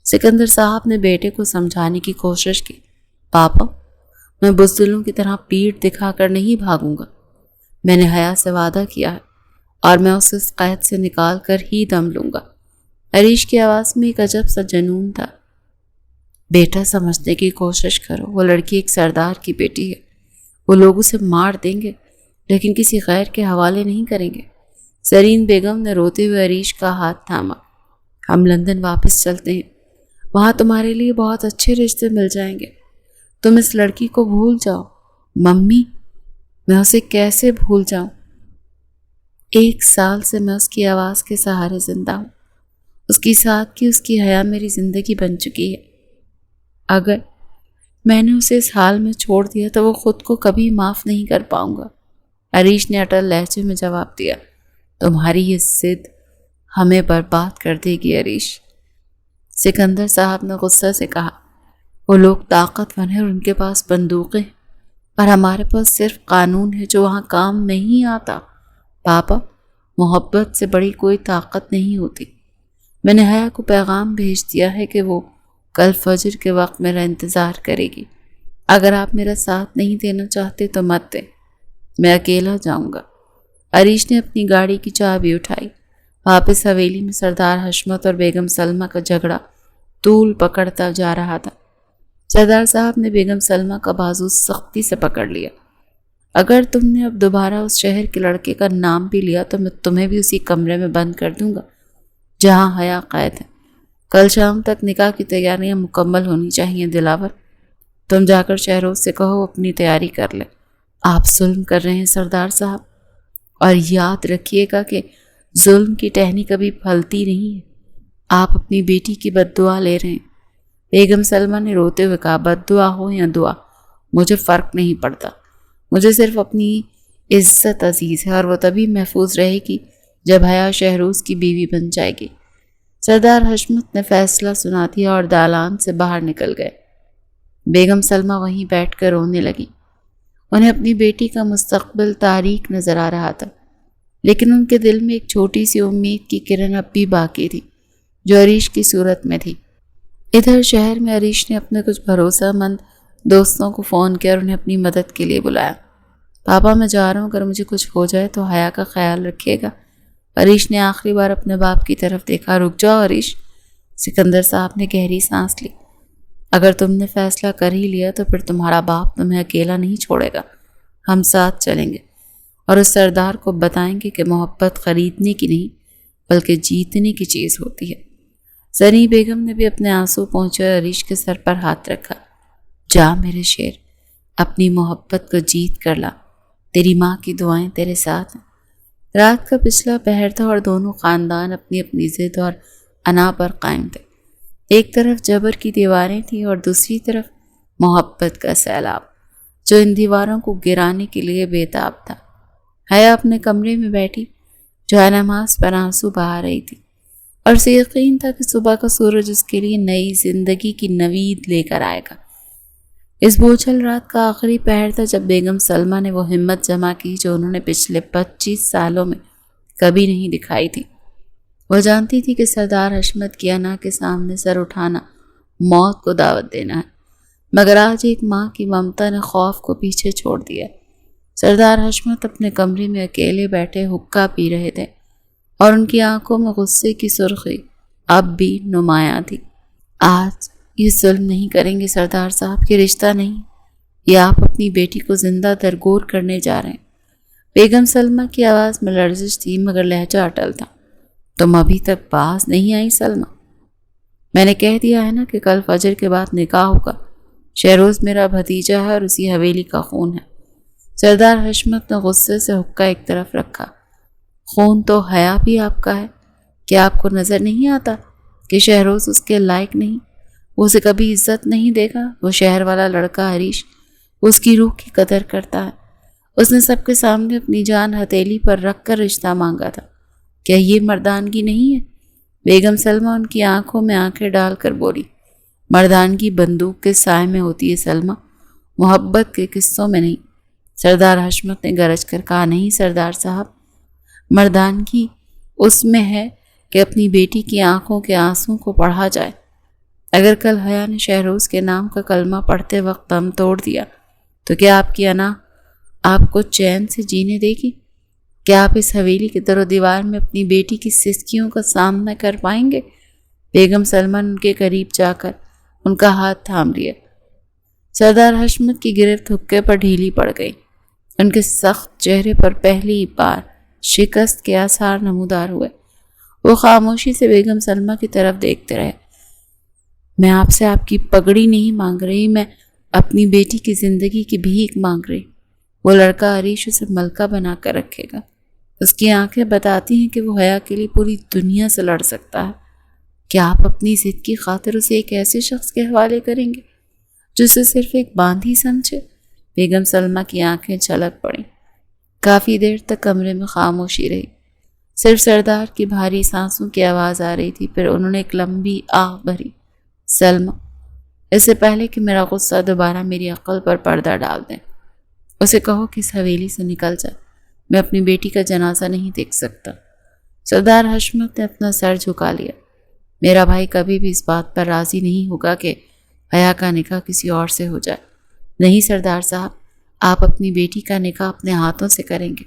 سکندر صاحب نے بیٹے کو سمجھانے کی کوشش کی۔ پاپا، میں بزدلوں کی طرح پیٹھ دکھا کر نہیں بھاگوں گا۔ میں نے حیا سے وعدہ کیا ہے اور میں اسے اس قید سے نکال کر ہی دم لوں گا۔ عریش کی آواز میں ایک عجب سا جنون تھا۔ بیٹا، سمجھنے کی کوشش کرو، وہ لڑکی ایک سردار کی بیٹی ہے۔ وہ لوگ اسے مار دیں گے لیکن کسی غیر کے حوالے نہیں کریں گے۔ زرین بیگم نے روتے ہوئے عریش کا ہاتھ تھاما۔ ہم لندن واپس چلتے ہیں، وہاں تمہارے لیے بہت اچھے رشتے مل جائیں گے۔ تم اس لڑکی کو بھول جاؤ۔ ممی، میں اسے کیسے بھول جاؤں؟ 1 سال سے میں اس کی آواز کے سہارے زندہ ہوں۔ اس کی سادگی، اس کی حیا میری زندگی بن چکی ہے۔ اگر میں نے اسے اس حال میں چھوڑ دیا تو وہ خود کو کبھی معاف نہیں کر پاؤں گا۔ عریش نے اٹل لہجے میں جواب دیا، تمہاری یہ ضد ہمیں برباد کر دے گی عریش۔ سکندر صاحب نے غصہ سے کہا، وہ لوگ طاقتور ہیں اور ان کے پاس بندوقیں ہیں، اور ہمارے پاس صرف قانون ہے جو وہاں کام نہیں آتا۔ پاپا، محبت سے بڑی کوئی طاقت نہیں ہوتی۔ میں نے حیا کو پیغام بھیج دیا ہے کہ وہ کل فجر کے وقت میرا انتظار کرے گی۔ اگر آپ میرا ساتھ نہیں دینا چاہتے تو مت دیں، میں اکیلا جاؤں گا۔ عریش نے اپنی گاڑی کی چابی اٹھائی۔ واپس حویلی میں سردار حشمت اور بیگم سلمہ کا جھگڑا طول پکڑتا جا رہا تھا۔ سردار صاحب نے بیگم سلمہ کا بازو سختی سے پکڑ لیا۔ اگر تم نے اب دوبارہ اس شہر کے لڑکے کا نام بھی لیا تو میں تمہیں بھی اسی کمرے میں بند کر دوں گا جہاں حیا قید ہے۔ کل شام تک نکاح کی تیاریاں مکمل ہونی چاہیے۔ دلاور، تم جا کر شہروز سے کہو اپنی تیاری کر لے۔ آپ ظلم کر رہے ہیں سردار صاحب، اور یاد رکھیے گا کہ ظلم کی ٹہنی کبھی پھلتی نہیں ہے۔ آپ اپنی بیٹی کی بد دعا لے رہے ہیں۔ بیگم سلمہ نے روتے ہوئے کہا، بد دعا ہو یا دعا مجھے فرق نہیں پڑتا، مجھے صرف اپنی عزت عزیز ہے، اور وہ تبھی محفوظ رہے گی جب حیا شہروز کی بیوی بن جائے گی۔ سردار حشمت نے فیصلہ سنا دیا اور دالان سے باہر نکل گئے۔ بیگم سلمہ وہیں بیٹھ کر رونے لگی۔ انہیں اپنی بیٹی کا مستقبل تاریک نظر آ رہا تھا، لیکن ان کے دل میں ایک چھوٹی سی امید کی کرن اب بھی باقی تھی جو عریش کی صورت میں تھی۔ ادھر شہر میں عریش نے اپنے کچھ بھروسہ مند دوستوں کو فون کیا اور انہیں اپنی مدد کے لیے بلایا۔ پاپا، میں جا رہا ہوں، اگر مجھے کچھ ہو جائے تو حیا کا خیال رکھیے گا۔ عریش نے آخری بار اپنے باپ کی طرف دیکھا۔ رک جاؤ عریش، سکندر صاحب نے گہری سانس لی۔ اگر تم نے فیصلہ کر ہی لیا تو پھر تمہارا باپ تمہیں اکیلا نہیں چھوڑے گا، ہم ساتھ چلیں گے اور اس سردار کو بتائیں گے کہ محبت خریدنے کی نہیں بلکہ جیتنے کی چیز ہوتی ہے۔ زنی بیگم نے بھی اپنے آنسو پہنچے اور عریش کے سر پر ہاتھ رکھا۔ جا میرے شیر، اپنی محبت کو جیت کر لا، تیری ماں کی دعائیں تیرے ساتھ ہیں۔ رات کا پچھلا پہر تھا اور دونوں خاندان اپنی اپنی ضد اور انا پر قائم تھے۔ ایک طرف جبر کی دیواریں تھیں اور دوسری طرف محبت کا سیلاب جو ان دیواروں کو گرانے کے لیے بےتاب تھا۔ حیا اپنے کمرے میں بیٹھی جائے نماز پر آنسو بہا رہی تھی اور اسے یقین تھا کہ صبح کا سورج اس کے لیے نئی زندگی کی نوید لے کر آئے گا۔ اس بوجھل رات کا آخری پہر تھا جب بیگم سلمہ نے وہ ہمت جمع کی جو انہوں نے پچھلے 25 سالوں میں کبھی نہیں دکھائی تھی۔ وہ جانتی تھی کہ سردار حشمت کی انا کے سامنے سر اٹھانا موت کو دعوت دینا ہے، مگر آج ایک ماں کی ممتا نے خوف کو پیچھے چھوڑ دیا۔ سردار حشمت اپنے کمرے میں اکیلے بیٹھے حقہ پی رہے تھے اور ان کی آنکھوں میں غصے کی سرخی اب بھی نمایاں تھی۔ آج یہ ظلم نہیں کریں گے سردار صاحب، یہ رشتہ نہیں، یہ آپ اپنی بیٹی کو زندہ درگور کرنے جا رہے ہیں۔ بیگم سلمہ کی آواز میں لرزش تھی مگر لہجہ اٹل تھا۔ تم ابھی تک باز نہیں آئی سلمہ؟ میں نے کہہ دیا ہے نا کہ کل فجر کے بعد نکاح ہوگا۔ شہروز میرا بھتیجا ہے اور اسی حویلی کا خون ہے۔ سردار حشمت نے غصے سے حقہ ایک طرف رکھا۔ خون تو حیا بھی آپ کا ہے، کیا آپ کو نظر نہیں آتا کہ شہروز اس کے لائق نہیں؟ وہ اسے کبھی عزت نہیں دے گا۔ وہ شہر والا لڑکا عریش اس کی روح کی قدر کرتا ہے۔ اس نے سب کے سامنے اپنی جان ہتھیلی پر رکھ کر رشتہ مانگا تھا۔ کیا یہ مردانگی نہیں ہے؟ بیگم سلمہ ان کی آنکھوں میں آنکھیں ڈال کر بولی۔ مردانگی بندوق کے سائے میں ہوتی ہے سلمہ، محبت کے قصوں میں نہیں۔ سردار حشمت نے گرج کر کہا، نہیں سردار صاحب، مردانگی اس میں ہے کہ اپنی بیٹی کی آنکھوں کے آنسوں کو پڑھا جائے۔ اگر کل حیا نے شہروز کے نام کا کلمہ پڑھتے وقت دم توڑ دیا تو کیا آپ کی انا آپ کو چین سے جینے دے گی؟ کیا آپ اس حویلی کے در و دیوار میں اپنی بیٹی کی سسکیوں کا سامنا کر پائیں گے؟ بیگم سلمہ نے ان کے قریب جا کر ان کا ہاتھ تھام لیا۔ سردار حشمت کی گرفت حقے پر ڈھیلی پڑ گئی۔ ان کے سخت چہرے پر پہلی بار شکست کے آثار نمودار ہوئے۔ وہ خاموشی سے بیگم سلمہ کی طرف دیکھتے رہے۔ میں آپ سے آپ کی پگڑی نہیں مانگ رہی، میں اپنی بیٹی کی زندگی کی بھیک مانگ رہی۔ وہ لڑکا عریش اسے ملکہ بنا کر رکھے گا۔ اس کی آنکھیں بتاتی ہیں کہ وہ حیا کے لیے پوری دنیا سے لڑ سکتا ہے۔ کیا آپ اپنی ضد کی خاطر اسے ایک ایسے شخص کے حوالے کریں گے جو اسے صرف ایک باندھی سمجھے؟ بیگم سلمہ کی آنکھیں چھلک پڑیں۔ کافی دیر تک کمرے میں خاموشی رہی۔ صرف سردار کی بھاری سانسوں کی آواز آ رہی تھی۔ پھر انہوں نے ایک لمبی آہ بھری۔ سلمہ، اس سے پہلے کہ میرا غصہ دوبارہ میری عقل پر پردہ ڈال دیں، اسے کہو کہ اس حویلی سے نکل جائے۔ میں اپنی بیٹی کا جنازہ نہیں دیکھ سکتا۔ سردار حشمت نے اپنا سر جھکا لیا۔ میرا بھائی کبھی بھی اس بات پر راضی نہیں ہوگا کہ حیا کا نکاح کسی اور سے ہو جائے۔ نہیں سردار صاحب، آپ اپنی بیٹی کا نکاح اپنے ہاتھوں سے کریں گے۔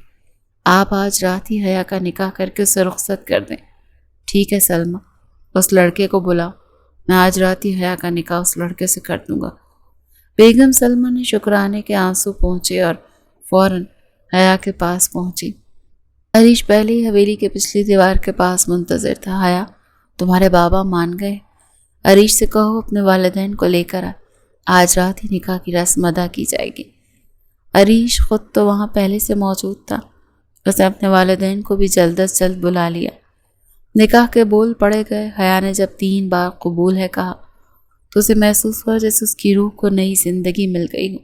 آپ آج رات ہی حیا کا نکاح کر کے اسے رخصت کر دیں۔ ٹھیک ہے سلمہ، اس لڑکے کو بلاؤ، میں آج رات ہی حیا کا نکاح اس لڑکے سے کر دوں گا۔ بیگم سلمہ نے شکرانے کے آنسو پہنچے اور فوراً حیا کے پاس پہنچی۔ عریش پہلے ہی حویلی کے پچھلی دیوار کے پاس منتظر تھا۔ حیا، تمہارے بابا مان گئے؟ عریش سے کہو اپنے والدین کو لے کر آج رات ہی نکاح کی رسم ادا کی جائے گی۔ عریش خود تو وہاں پہلے سے موجود تھا۔ اس نے اپنے والدین کو بھی جلد از جلد بلا لیا۔ نکاح کے بول پڑے گئے۔ حیا نے جب 3 بار قبول ہے کہا تو اسے محسوس ہوا جیسے اس کی روح کو نئی زندگی مل گئی ہو۔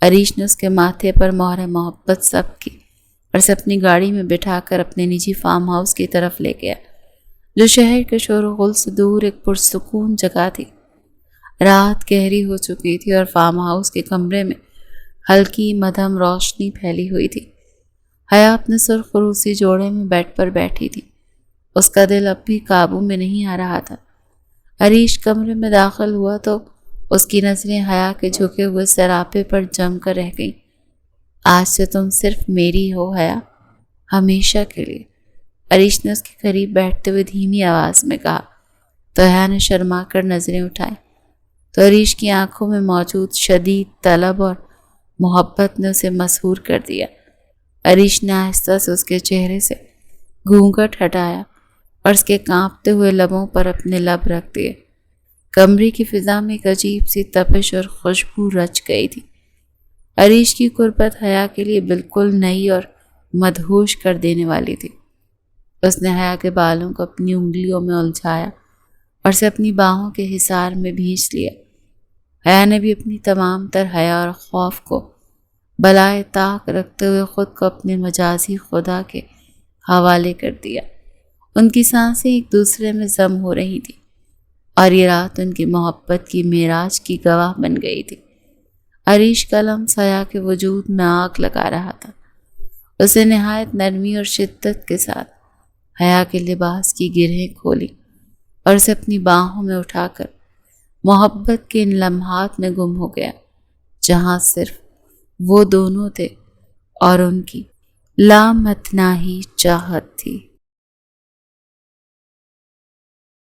عریش نے اس کے ماتھے پر مہر محبت سب کی اور اسے اپنی گاڑی میں بٹھا کر اپنے نجی فارم ہاؤس کی طرف لے گیا جو شہر کے شور و غل سے دور ایک پرسکون جگہ تھی۔ رات گہری ہو چکی تھی اور فارم ہاؤس کے کمرے میں ہلکی مدھم روشنی پھیلی ہوئی تھی۔ حیا اپنے سرخ روسی جوڑے میں بیڈ پر بیٹھی تھی۔ اس کا دل اب بھی قابو میں نہیں آ رہا تھا۔ عریش کمرے میں داخل ہوا تو اس کی نظریں حیا کے جھکے ہوئے سراپے پر جم کر رہ گئیں۔ آج سے تم صرف میری ہو حیا، ہمیشہ کے لیے، عریش نے اس کے قریب بیٹھتے ہوئے دھیمی آواز میں کہا۔ تو حیا نے شرما کر نظریں اٹھائیں تو عریش کی آنکھوں میں موجود شدید طلب اور محبت نے اسے مسحور کر دیا۔ عریش نے آہستہ سے اس کے چہرے سے گھونگھٹ ہٹایا اور اس کے کانپتے ہوئے لبوں پر اپنے لب رکھ دیے۔ کمرے کی فضا میں ایک عجیب سی تپش اور خوشبو رچ گئی تھی۔ عریش کی قربت حیا کے لیے بالکل نئی اور مدہوش کر دینے والی تھی۔ اس نے حیا کے بالوں کو اپنی انگلیوں میں الجھایا اور اسے اپنی باہوں کے حصار میں بھینچ لیا۔ حیا نے بھی اپنی تمام تر حیا اور خوف کو بالائے طاق رکھتے ہوئے خود کو اپنے مجازی خدا کے حوالے کر دیا۔ ان کی سانسیں ایک دوسرے میں ضم ہو رہی تھیں اور یہ رات ان کی محبت کی معراج کی گواہ بن گئی تھی۔ عریش کا لمس حیا کے وجود میں آگ لگا رہا تھا۔ اسے نہایت نرمی اور شدت کے ساتھ حیا کے لباس کی گرہیں کھولی اور اسے اپنی باہوں میں اٹھا کر محبت کے ان لمحات میں گم ہو گیا جہاں صرف وہ دونوں تھے اور ان کی لامتناہی چاہت تھی۔